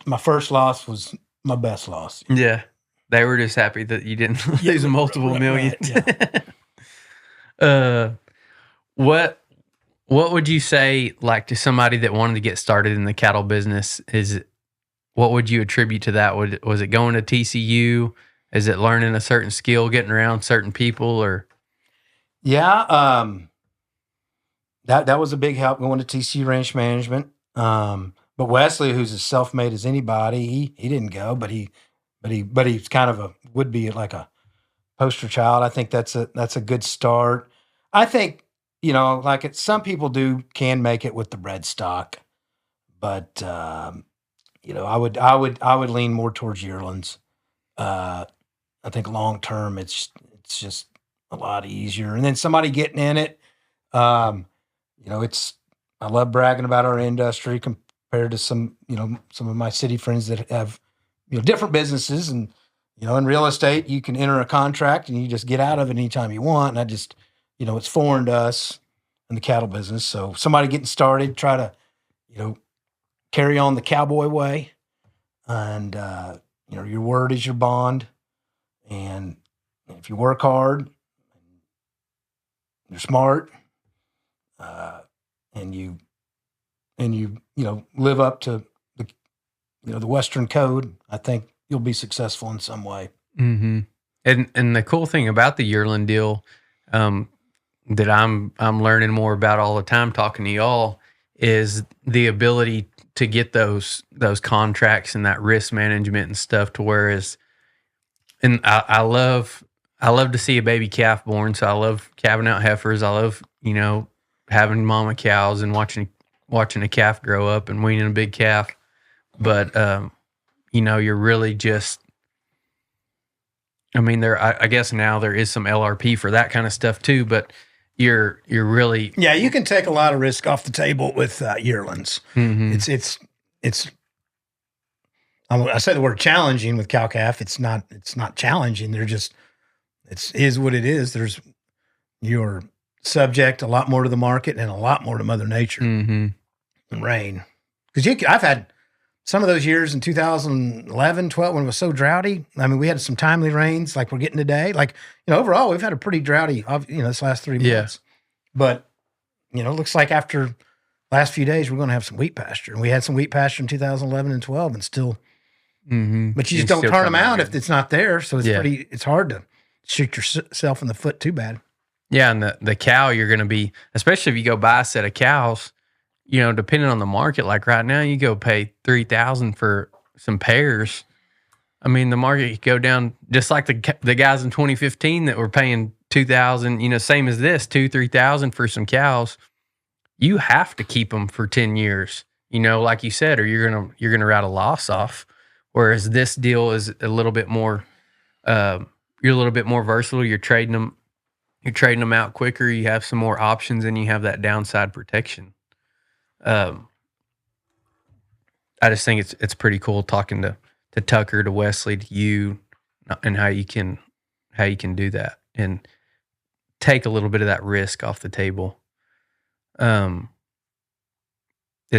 My first loss was my best loss. Yeah. They were just happy that you didn't lose multiple millions. Right, yeah. What would you say, like, to somebody that wanted to get started in the cattle business? What would you attribute to that? Was it going to TCU? Is it learning a certain skill, getting around certain people, or? Yeah. That was a big help going to TCU Ranch Management. But Wesley, who's as self-made as anybody, he didn't go, but he's kind of would be like a poster child. I think that's a good start. I think, some people can make it with the bred stock, but I would lean more towards yearlings. I think long term, it's just a lot easier. And then somebody getting in it, it's I love bragging about our industry compared to some of my city friends that have different businesses. And in real estate, you can enter a contract and you just get out of it anytime you want. And I just it's foreign to us in the cattle business. So somebody getting started, try to carry on the cowboy way, and your word is your bond. And if you work hard, you're smart, and you live up to the Western code, I think you'll be successful in some way. Mm-hmm. And the cool thing about the yearling deal, that I'm learning more about all the time talking to y'all, is the ability to get those contracts and that risk management and stuff to whereas, and I love to see a baby calf born. So I love calving out heifers. I love, having mama cows and watching a calf grow up and weaning a big calf. But, you're really just, I guess now there is some LRP for that kind of stuff too, but you're really. Yeah, you can take a lot of risk off the table with yearlings. Mm-hmm. It's I say the word challenging with cow calf. It's not challenging. They're just, it is what it is. You're subject a lot more to the market and a lot more to Mother Nature and rain. Because I've had some of those years in 2011, 12, when it was so droughty. I mean, we had some timely rains like we're getting today. Like, overall, we've had a pretty droughty, this last 3 months. Yeah. But, looks like after last few days, we're going to have some wheat pasture. And we had some wheat pasture in 2011 and 12 and still. Mm-hmm. But you just don't turn them out if it's not there. So it's it's hard to shoot yourself in the foot too bad. Yeah, and the cow, you're going to be, especially if you go buy a set of cows, depending on the market, like right now, you go pay $3,000 for some pairs. I mean, the market could go down just like the guys in 2015 that were paying $2,000, same as this, $2,000-$3,000 for some cows. You have to keep them for 10 years, like you said, or you're gonna write a loss off. Whereas this deal is a little bit more, you're a little bit more versatile. You're trading them out quicker. You have some more options, and you have that downside protection. I just think it's pretty cool talking to Tucker, to Wesley, to you, and how you can do that and take a little bit of that risk off the table. Is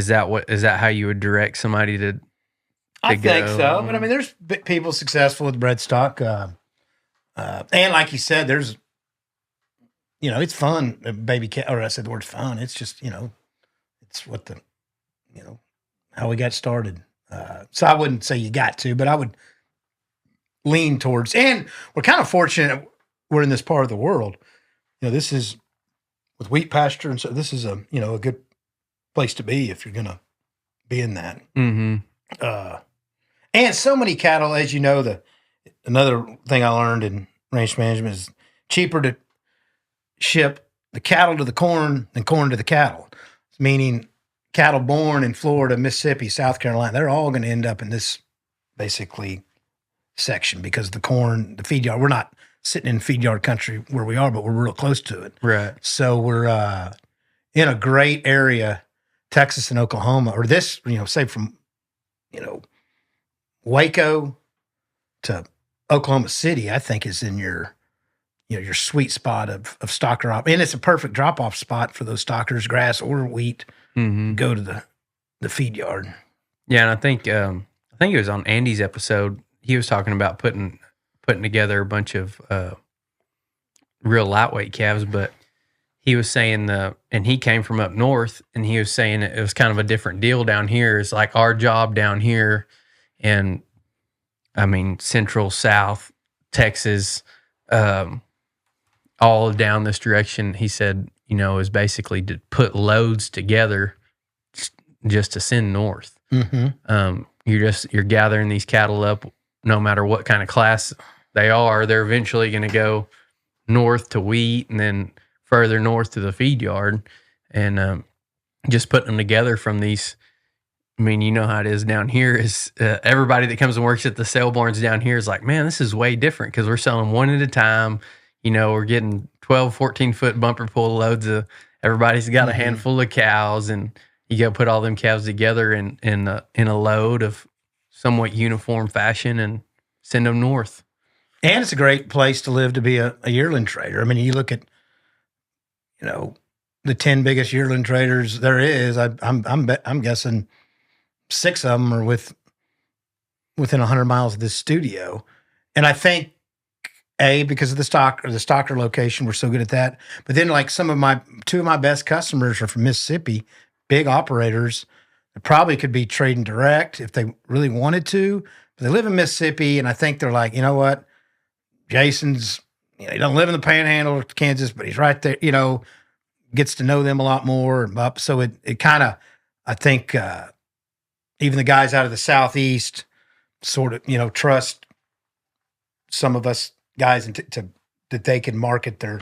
that how you would direct somebody to I think so. But I mean, there's people successful with bread stock. And like you said, there's, it's fun. Baby cat, or I said the word fun. It's just, it's what how we got started. So I wouldn't say you got to, but I would lean towards, and we're kind of fortunate we're in this part of the world. This is with wheat pasture. And so this is a good place to be if you're going to be in that. Mm-hmm. And so many cattle, as another thing I learned in ranch management is cheaper to ship the cattle to the corn than corn to the cattle. Meaning cattle born in Florida, Mississippi, South Carolina, they're all going to end up in this basically section because the corn, the feed yard, we're not sitting in feed yard country where we are, but we're real close to it. Right. So we're in a great area, Texas and Oklahoma, or this, say from, Waco to Oklahoma City, I think is in your sweet spot of stocker op. And it's a perfect drop-off spot for those stockers, grass or wheat, go to the feed yard. Yeah, and I think it was on Andy's episode, he was talking about putting together a bunch of real lightweight calves, but he was saying and he came from up north, and he was saying it was kind of a different deal down here. It's like our job down here, and I mean Central, South, Texas, all down this direction. He said, is basically to put loads together just to send north. Mm-hmm. You're gathering these cattle up, no matter what kind of class they are. They're eventually going to go north to wheat, and then further north to the feed yard, and just putting them together from these I mean, you know how it is down here is everybody that comes and works at the sale barns down here is like, man, this is way different because we're selling one at a time. You know, we're getting 12, 14-foot bumper pull loads of, everybody's got a handful of cows, and you got to put all them cows together in a load of somewhat uniform fashion and send them north. And it's a great place to live to be a yearling trader. I mean, you look at, the 10 biggest yearling traders there is. I'm guessing 6 of them are within 100 miles of this studio. And I think because of the stocker location, we're so good at that. But then like two of my best customers are from Mississippi, big operators that probably could be trading direct if they really wanted to. But they live in Mississippi, and I think they're like, you know what? Jason's, he don't live in the panhandle of Kansas, but he's right there, gets to know them a lot more. So it kind of, I think, even the guys out of the Southeast sort of, trust some of us guys that they can market their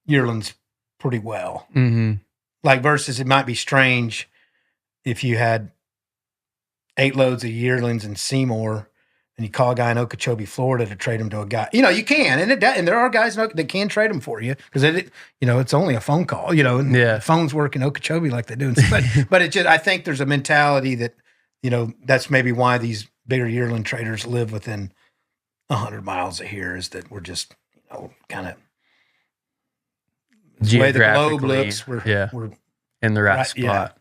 yearlings pretty well. Mm-hmm. Like versus it might be strange if you had 8 loads of yearlings in Seymour and you call a guy in Okeechobee, Florida to trade them to a guy. You can, and there are guys that can trade them for you because it's only a phone call. And phones work in Okeechobee like they do. But it just, I think there's a mentality that that's maybe why these bigger yearling traders live within 100 miles of here, is that we're just kind of the way the globe looks. We're in the right spot.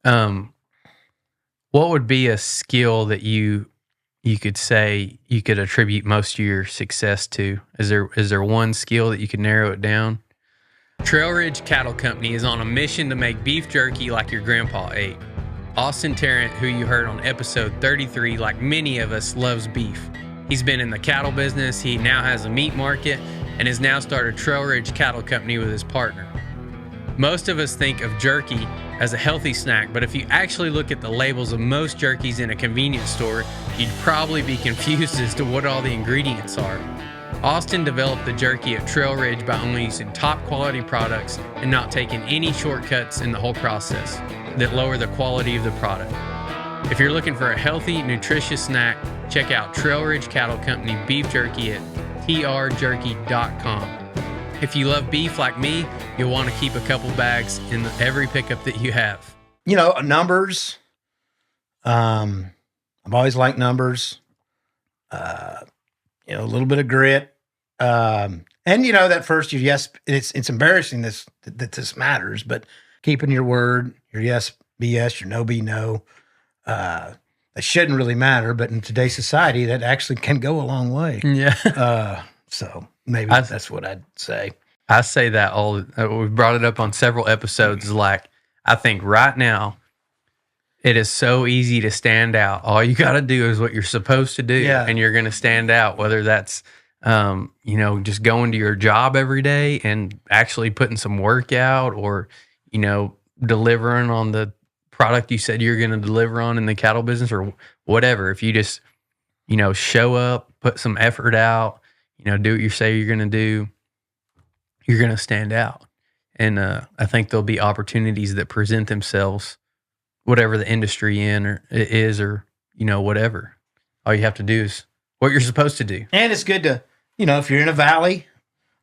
Yeah. What would be a skill that you could say you could attribute most of your success to? Is there one skill that you could narrow it down? Trail Ridge Cattle Company is on a mission to make beef jerky like your grandpa ate. Austin Tarrant, who you heard on episode 33, like many of us, loves beef. He's been in the cattle business, he now has a meat market, and has now started Trail Ridge Cattle Company with his partner. Most of us think of jerky as a healthy snack, but if you actually look at the labels of most jerkies in a convenience store, you'd probably be confused as to what all the ingredients are. Austin developed the jerky at Trail Ridge by only using top quality products and not taking any shortcuts in the whole process that lower the quality of the product. If you're looking for a healthy, nutritious snack, check out Trail Ridge Cattle Company beef jerky at trjerky.com. If you love beef like me, you'll want to keep a couple bags in every pickup that you have. Numbers. I've always liked numbers. A little bit of grit. And that first yes, it's embarrassing that this matters, but keeping your word, your yes be yes, your no be no. That shouldn't really matter, but in today's society, that actually can go a long way. Yeah. So maybe that's what I'd say. I say that we've brought it up on several episodes. Like, I think right now, it is so easy to stand out. All you got to do is what you're supposed to do, and you're going to stand out, whether that's, just going to your job every day and actually putting some work out, or, delivering on the product you said you're going to deliver on in the cattle business, or whatever. If you just, show up, put some effort out, do what you say you're going to do, you're going to stand out. And I think there'll be opportunities that present themselves, whatever the industry or whatever. All you have to do is what you're supposed to do. And it's good to, if you're in a valley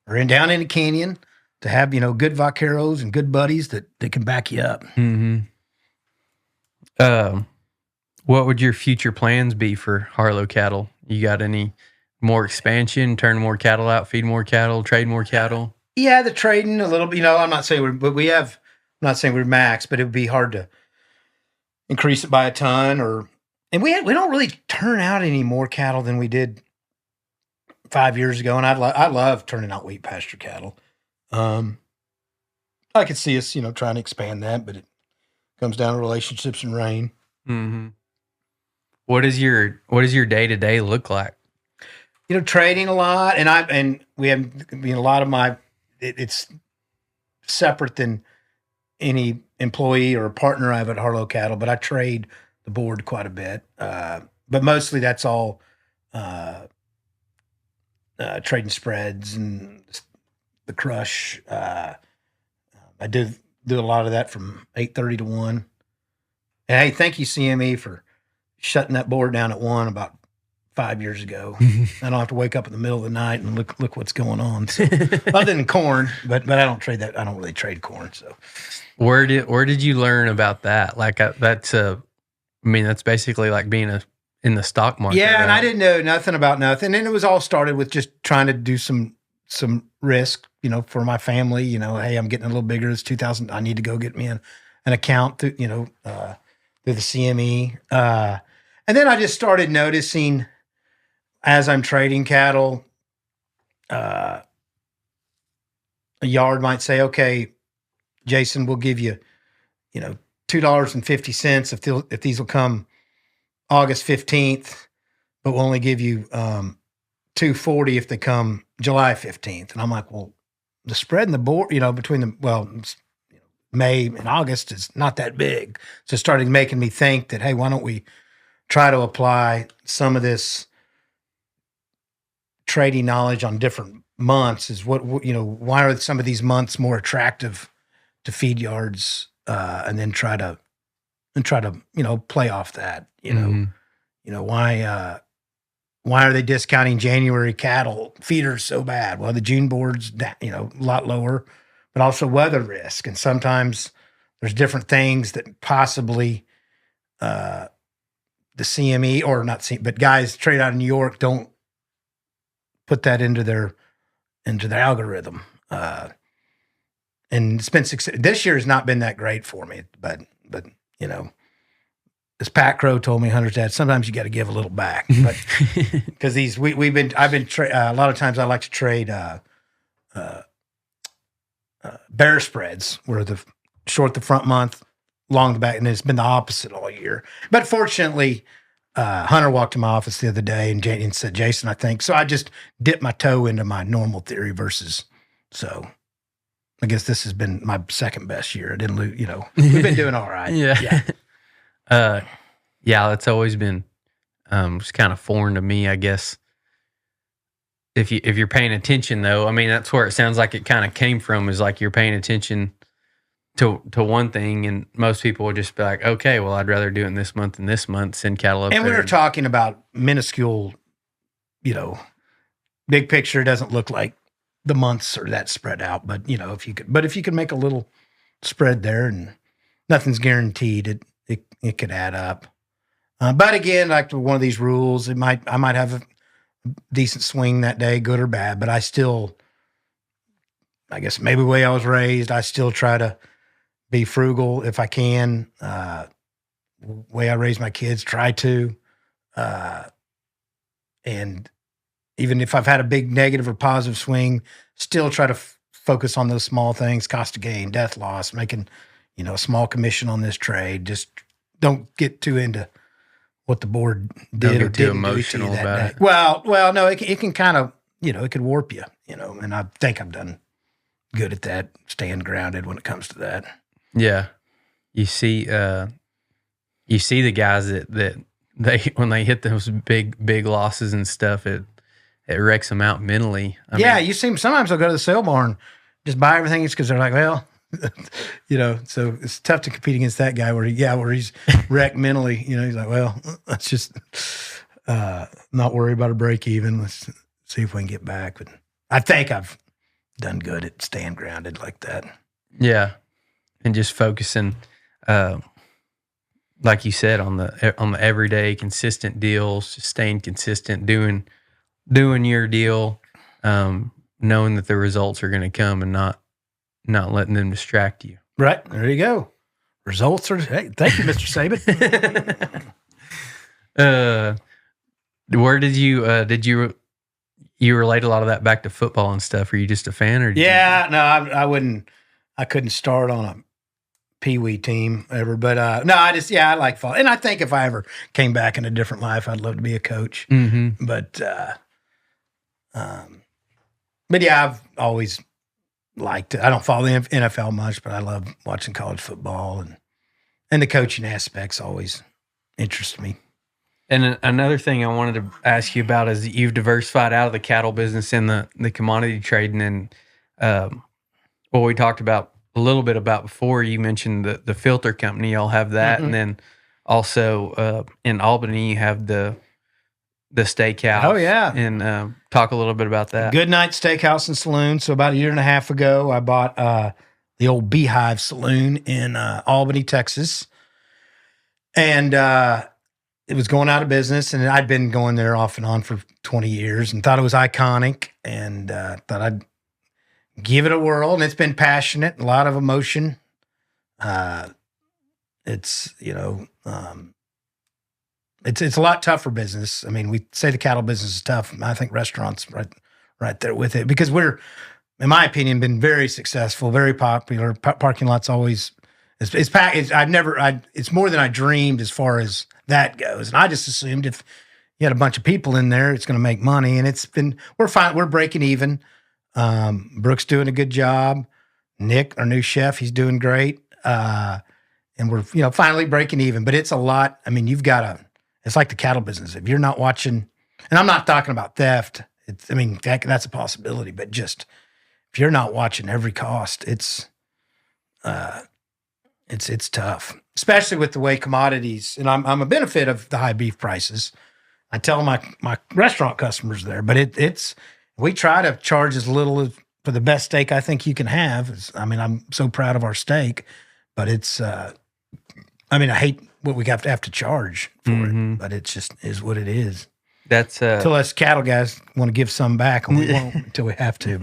or down in a canyon, to have, good vaqueros and good buddies that can back you up. Mm-hmm. What would your future plans be for Harlow Cattle? You got any more expansion, turn more cattle out, feed more cattle, trade more cattle? Yeah, the trading a little bit. I'm not saying I'm not saying we're max, but it would be hard to increase it by a ton, and we don't really turn out any more cattle than we did 5 years ago. And I love turning out wheat pasture cattle. I could see us, trying to expand that, but it comes down to relationships and rain. Mm-hmm. What does your day-to-day look like? Trading a lot, and we have a lot of my. It's separate than any employee or partner I have at Harlow Cattle, but I trade the board quite a bit. But mostly that's all trading spreads and the crush. I do a lot of that from 8:30 to 1. And hey, thank you, CME, for shutting that board down at 1 about 5 years ago. I don't have to wake up in the middle of the night and look what's going on. So, other than corn, but I don't trade that. I don't really trade corn. So, where did you learn about that? Like that's that's basically like being in the stock market. Yeah, right? and I didn't know nothing about nothing, and it was all started with just trying to do some risk, for my family. Hey, I'm getting a little bigger. It's 2000. I need to go get me an account through, through the CME, and then I just started noticing as I'm trading cattle, a yard might say, "Okay, Jason, we'll give you, $2.50 if these will come August 15th, but we'll only give you $2.40 if they come July 15th." And I'm like, well, the spread in the board, between May and August is not that big. So it started making me think that, hey, why don't we try to apply some of this trading knowledge on different months? Is why are some of these months more attractive to feed yards, and then try to play off that, why are they discounting January cattle feeders so bad? Well, the June board's, a lot lower, but also weather risk. And sometimes there's different things that possibly, the CME or not CME, but guys trade out of New York don't put that into their algorithm. And it's been this year has not been that great for me, but as Pat Crow told me, Hunter's dad, sometimes you got to give a little back, but because a lot of times I like to trade bear spreads, where the short the front month, long the back, and it's been the opposite all year. But fortunately, Hunter walked to my office the other day and said, "Jason, I think so." I just dipped my toe into my normal theory versus so. I guess this has been my second best year. I didn't lose, we've been doing all right. Yeah. It's always been just kind of foreign to me, I guess. If you're paying attention, though, that's where it sounds like it kind of came from, is like you're paying attention to one thing, and most people will just be like, okay, well, I'd rather do it in this month than this month, send cattle up and there. We were talking about minuscule, big picture doesn't look like the months are that spread out, but if you could make a little spread there, and nothing's guaranteed, it could add up. But again, like one of these rules, I might have a decent swing that day, good or bad, but I guess maybe the way I was raised, I still try to be frugal if I can. Way I raise my kids, try to, and even if I've had a big negative or positive swing, still try to focus on those small things: cost of gain, death loss, making, a small commission on this trade. Just don't get too into what the board did or didn't emotional do that about day. it. Well, no, it can kind of, it could warp you, and I think I've done good at that, staying grounded when it comes to that. Yeah. You see the guys that they, when they hit those big losses and stuff, it wrecks them out mentally. You see them, sometimes they'll go to the sale barn, just buy everything, just because they're like, well, so it's tough to compete against that guy where he's wrecked mentally. He's like, well, let's just not worry about a break even. Let's see if we can get back. But I think I've done good at staying grounded like that. Yeah, and just focusing, like you said, on the everyday consistent deals, just staying consistent, doing your deal, knowing that the results are going to come, and not letting them distract you. Right. There you go. Results are, hey, thank you, Mr. Saban. Where did you relate a lot of that back to football and stuff? Are you just a fan, or? I wouldn't, I couldn't start on a peewee team ever, but no, I like football. And I think if I ever came back in a different life, I'd love to be a coach. Mm-hmm. But yeah, I've always liked it. I don't follow the NFL much, but I love watching college football, and the coaching aspects always interest me. And another thing I wanted to ask you about is that you've diversified out of the cattle business and the commodity trading, and we talked about a little bit about before. You mentioned the filter company. Y'all have that, and then also in Albany you have the steakhouse. Oh, yeah. And talk a little bit about that. Good Night Steakhouse and Saloon. So about a year and a half ago, I bought the old Beehive Saloon in Albany, Texas. And it was going out of business. And I'd been going there off and on for 20 years and thought it was iconic and thought I'd give it a whirl. And it's been passionate, a lot of emotion. It's, it's a lot tougher business. I mean, we say the cattle business is tough. I think restaurants right there with it because we're, in my opinion, been very successful, very popular. Parking lots always it's packed. It's more than I dreamed as far as that goes. And I just assumed if you had a bunch of people in there, it's going to make money. And we're fine. We're breaking even. Brooke's doing a good job. Nick, our new chef, he's doing great. And we're, finally breaking even, but it's a lot. I mean, it's like the cattle business. If you're not watching, and I'm not talking about theft. That's a possibility, but just if you're not watching every cost, it's tough, especially with the way commodities. And I'm a benefit of the high beef prices. I tell my restaurant customers there, but we try to charge as little for the best steak I think you can have. I'm so proud of our steak, but I hate what we have to charge for it, but it just is what it is. That's until us cattle guys want to give some back, and we won't until we have to.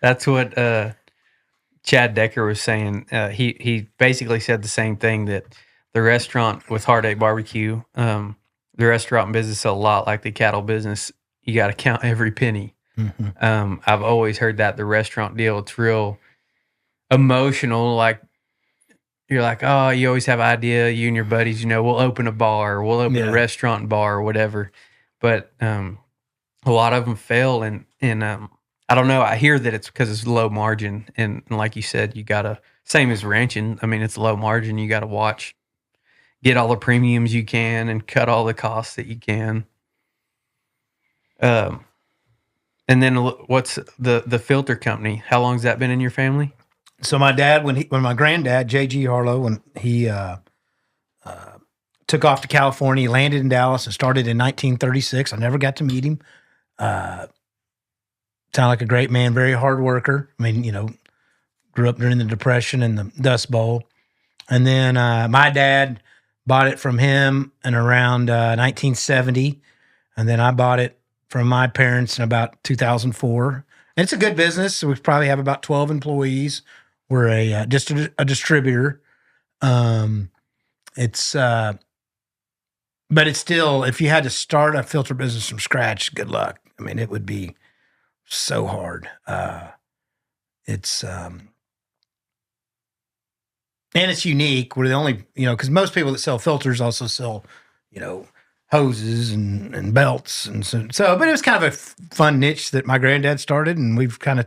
That's what Chad Decker was saying. He basically said the same thing, that the restaurant with Heartache Barbecue, the restaurant business is a lot like the cattle business. You got to count every penny. Mm-hmm. I've always heard that the restaurant deal, it's real emotional. Like, you're like, oh, you always have an idea, you and your buddies, we'll open a bar, we'll open a restaurant bar or whatever. But a lot of them fail. And I don't know, I hear that it's because it's low margin. And like you said, you got to, same as ranching. It's low margin. You got to get all the premiums you can and cut all the costs that you can. And then what's the filter company? How long has that been in your family? So my dad, when my granddad, J.G. Harlow, when he took off to California, he landed in Dallas and started in 1936. I never got to meet him. Sounded like a great man, very hard worker. Grew up during the Depression and the Dust Bowl. And then my dad bought it from him in around 1970. And then I bought it from my parents in about 2004. And it's a good business. So we probably have about 12 employees. We're just a distributor. But it's still, if you had to start a filter business from scratch, good luck. It would be so hard. And it's unique. We're the only, because most people that sell filters also sell, hoses and belts. And so, but it was kind of a fun niche that my granddad started, and we've kind of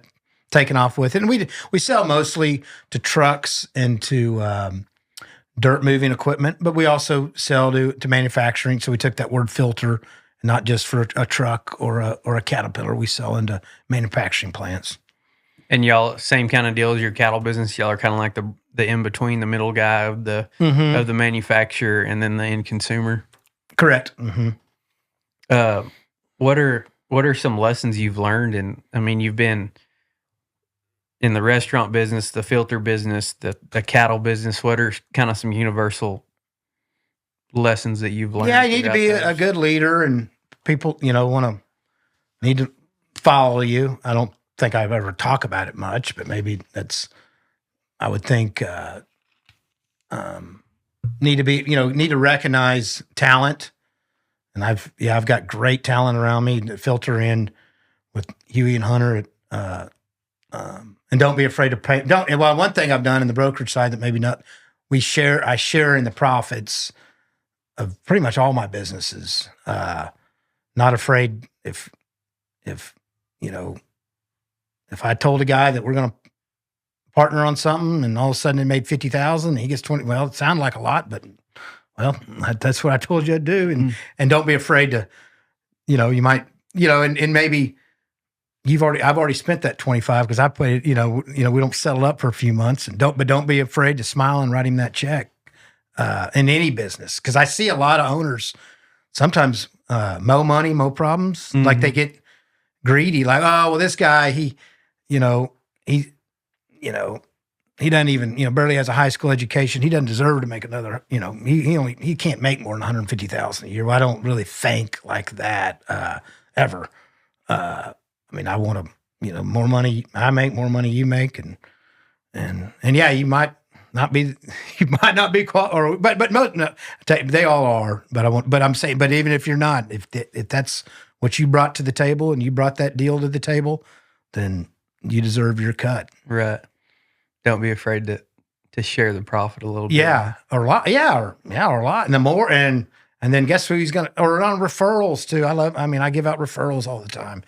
taken off with it. And we sell mostly to trucks and to dirt moving equipment, but we also sell to manufacturing. So we took that word filter, not just for a truck or a Caterpillar. We sell into manufacturing plants. And y'all, same kind of deal as your cattle business. Y'all are kind of like the in between, the middle guy of the manufacturer and then the end consumer. Correct. Mm-hmm. What are some lessons you've learned? And you've been in the restaurant business, the filter business, the cattle business. What are kind of some universal lessons that you've learned? Yeah, you need to be a good leader, and people, need to follow you. I don't think I've ever talked about it much, but maybe I would think, need to recognize talent. And I've got great talent around me to filter in with Huey and Hunter. And don't be afraid to pay. One thing I've done in the brokerage side that maybe not, I share in the profits of pretty much all my businesses. Not afraid if I told a guy that we're going to partner on something and all of a sudden it made 50,000, he gets 20. Well, it sounded like a lot, but that's what I told you I'd do. And don't be afraid to, you might, and maybe I've already spent that 25 because I put it, we don't settle up for a few months and don't be afraid to smile and write him that check in any business. Cause I see a lot of owners sometimes mo money, mo problems. Mm-hmm. Like they get greedy, like, oh, well, this guy, he doesn't even, barely has a high school education. He doesn't deserve to make another, he can't make more than 150,000 a year. Well, I don't really think like that ever. I want to, more money I make, more money you make, and yeah, you might not be, but no, they all are. But I'm saying, but even if you're not, if that's what you brought to the table and you brought that deal to the table, then you deserve your cut. Right. Don't be afraid to share the profit a little bit. Yeah, or a lot. Yeah, or a lot, and the more, and then guess who he's gonna, or on referrals too. I give out referrals all the time.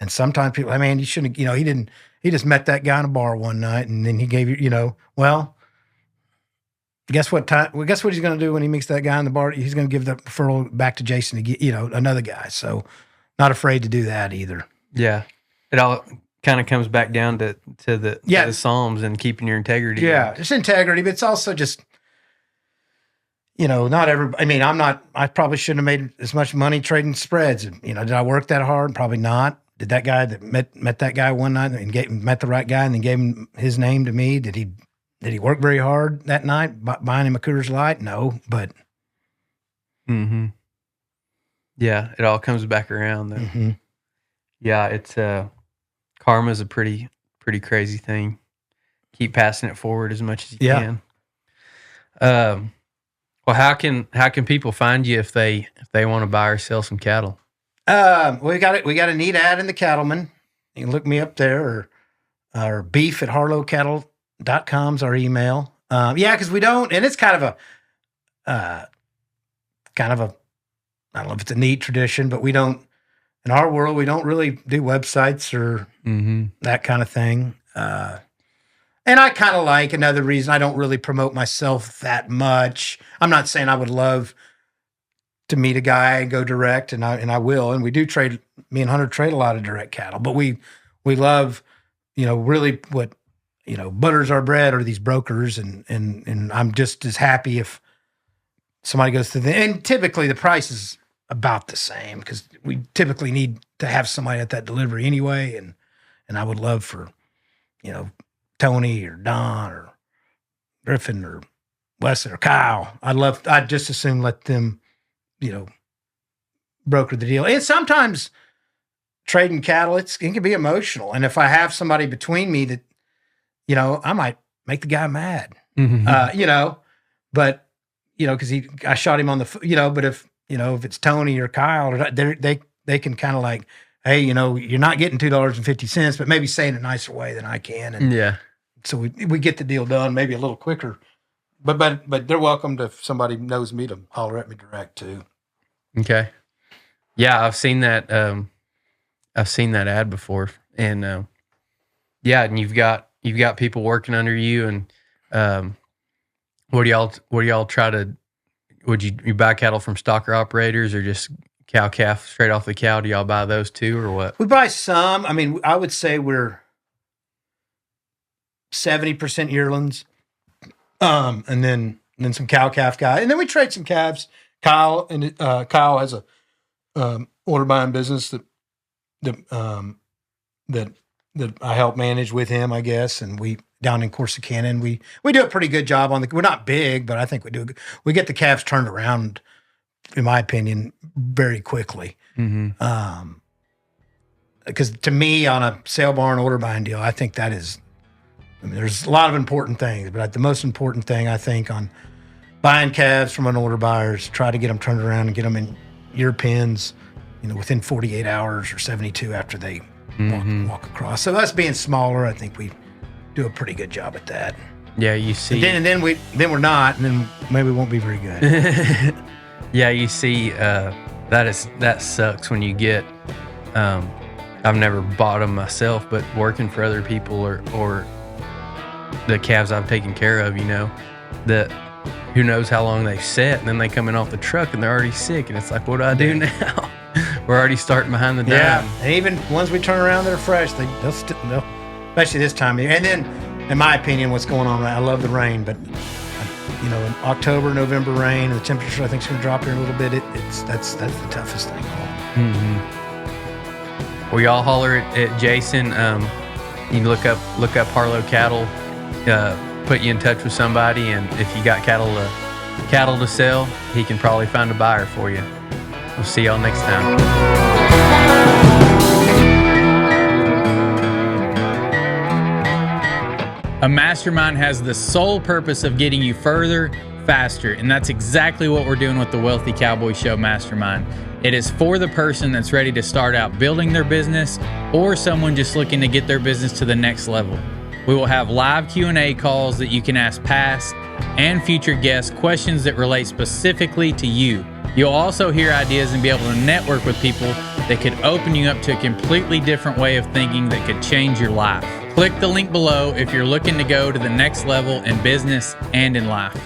And sometimes people, you shouldn't, he just met that guy in a bar one night and then he gave you, well, guess what he's going to do when he meets that guy in the bar? He's going to give the referral back to Jason to get, another guy. So not afraid to do that either. Yeah. It all kind of comes back down to the Psalms and keeping your integrity. Yeah. It's integrity, but it's also just, not everybody, I probably shouldn't have made as much money trading spreads. Did I work that hard? Probably not. Did that guy that met that guy one night and met the right guy and then gave him his name to me? Did he work very hard that night buying him a Coors Light? No, but. Mm-hmm. Yeah, it all comes back around though. Mm-hmm. Yeah, it's karma's a pretty crazy thing. Keep passing it forward as much as you can. Well, how can people find you if they want to buy or sell some cattle? We got a neat ad in the Cattleman. You can look me up there, or beef at harlowcattle.com is our email. Because we don't, and it's kind of a, I don't know if it's a neat tradition, but we don't, in our world, we don't really do websites or that kind of thing. And I kind of like, another reason I don't really promote myself that much. I'm not saying I would love to meet a guy and go direct, and I will, and we do trade. Me and Hunter trade a lot of direct cattle, but we love, really what butters our bread are these brokers, and I'm just as happy if somebody goes through and typically the price is about the same because we typically need to have somebody at that delivery anyway, and I would love for Tony or Don or Griffin or Wesley or Kyle. I'd just as soon let them broker the deal. And sometimes trading cattle, it can be emotional. And if I have somebody between me that, I might make the guy mad, but, cause I shot him on the, but if it's Tony or Kyle, they can kind of like, hey, you're not getting $2.50, but maybe say it in a nicer way than I can. And yeah. So we get the deal done maybe a little quicker, but they're welcome to, if somebody knows me, to holler at me direct too. Okay. Yeah, I've seen that. I've seen that ad before, and and you've got people working under you, and what do y'all try to? Would you buy cattle from stocker operators or just cow calf straight off the cow? Do y'all buy those too, or what? We buy some. I would say we're 70% yearlings, and then some cow calf guy, and then we trade some calves. Kyle has a order buying business that I help manage with him, I guess, and we down in Corsicana, and we do a pretty good job on we're not big, but I think we get the calves turned around, in my opinion, very quickly. Mm-hmm. Because to me, on a sale barn order buying deal, I think that is, there's a lot of important things, but the most important thing I think on buying calves from an order buyer is try to get them turned around and get them in your pens, within 48 hours or 72 after they walk across. So us being smaller, I think we do a pretty good job at that. Yeah, you see. And then we're not, and then maybe we won't be very good. Yeah, you see, that sucks when you get. I've never bought them myself, but working for other people or the calves I've taken care of, that who knows how long they set, and then they come in off the truck and they're already sick, and it's like, what do I do now? We're already starting behind the dime. Yeah, and even ones we turn around that are fresh, they'll especially this time of year. And then, in my opinion, what's going on right? I love the rain, but in October, November rain, and the temperature I think is going to drop here a little bit. That's the toughest thing. Mm-hmm. Well, y'all holler at Jason. You can look up Harlow Cattle. Put you in touch with somebody, and if you got cattle to sell, he can probably find a buyer for you. We'll see y'all next time. A mastermind has the sole purpose of getting you further, faster, and that's exactly what we're doing with the Wealthy Cowboy Show Mastermind. It is for the person that's ready to start out building their business or someone just looking to get their business to the next level. We will have live Q&A calls that you can ask past and future guests questions that relate specifically to you. You'll also hear ideas and be able to network with people that could open you up to a completely different way of thinking that could change your life. Click the link below if you're looking to go to the next level in business and in life.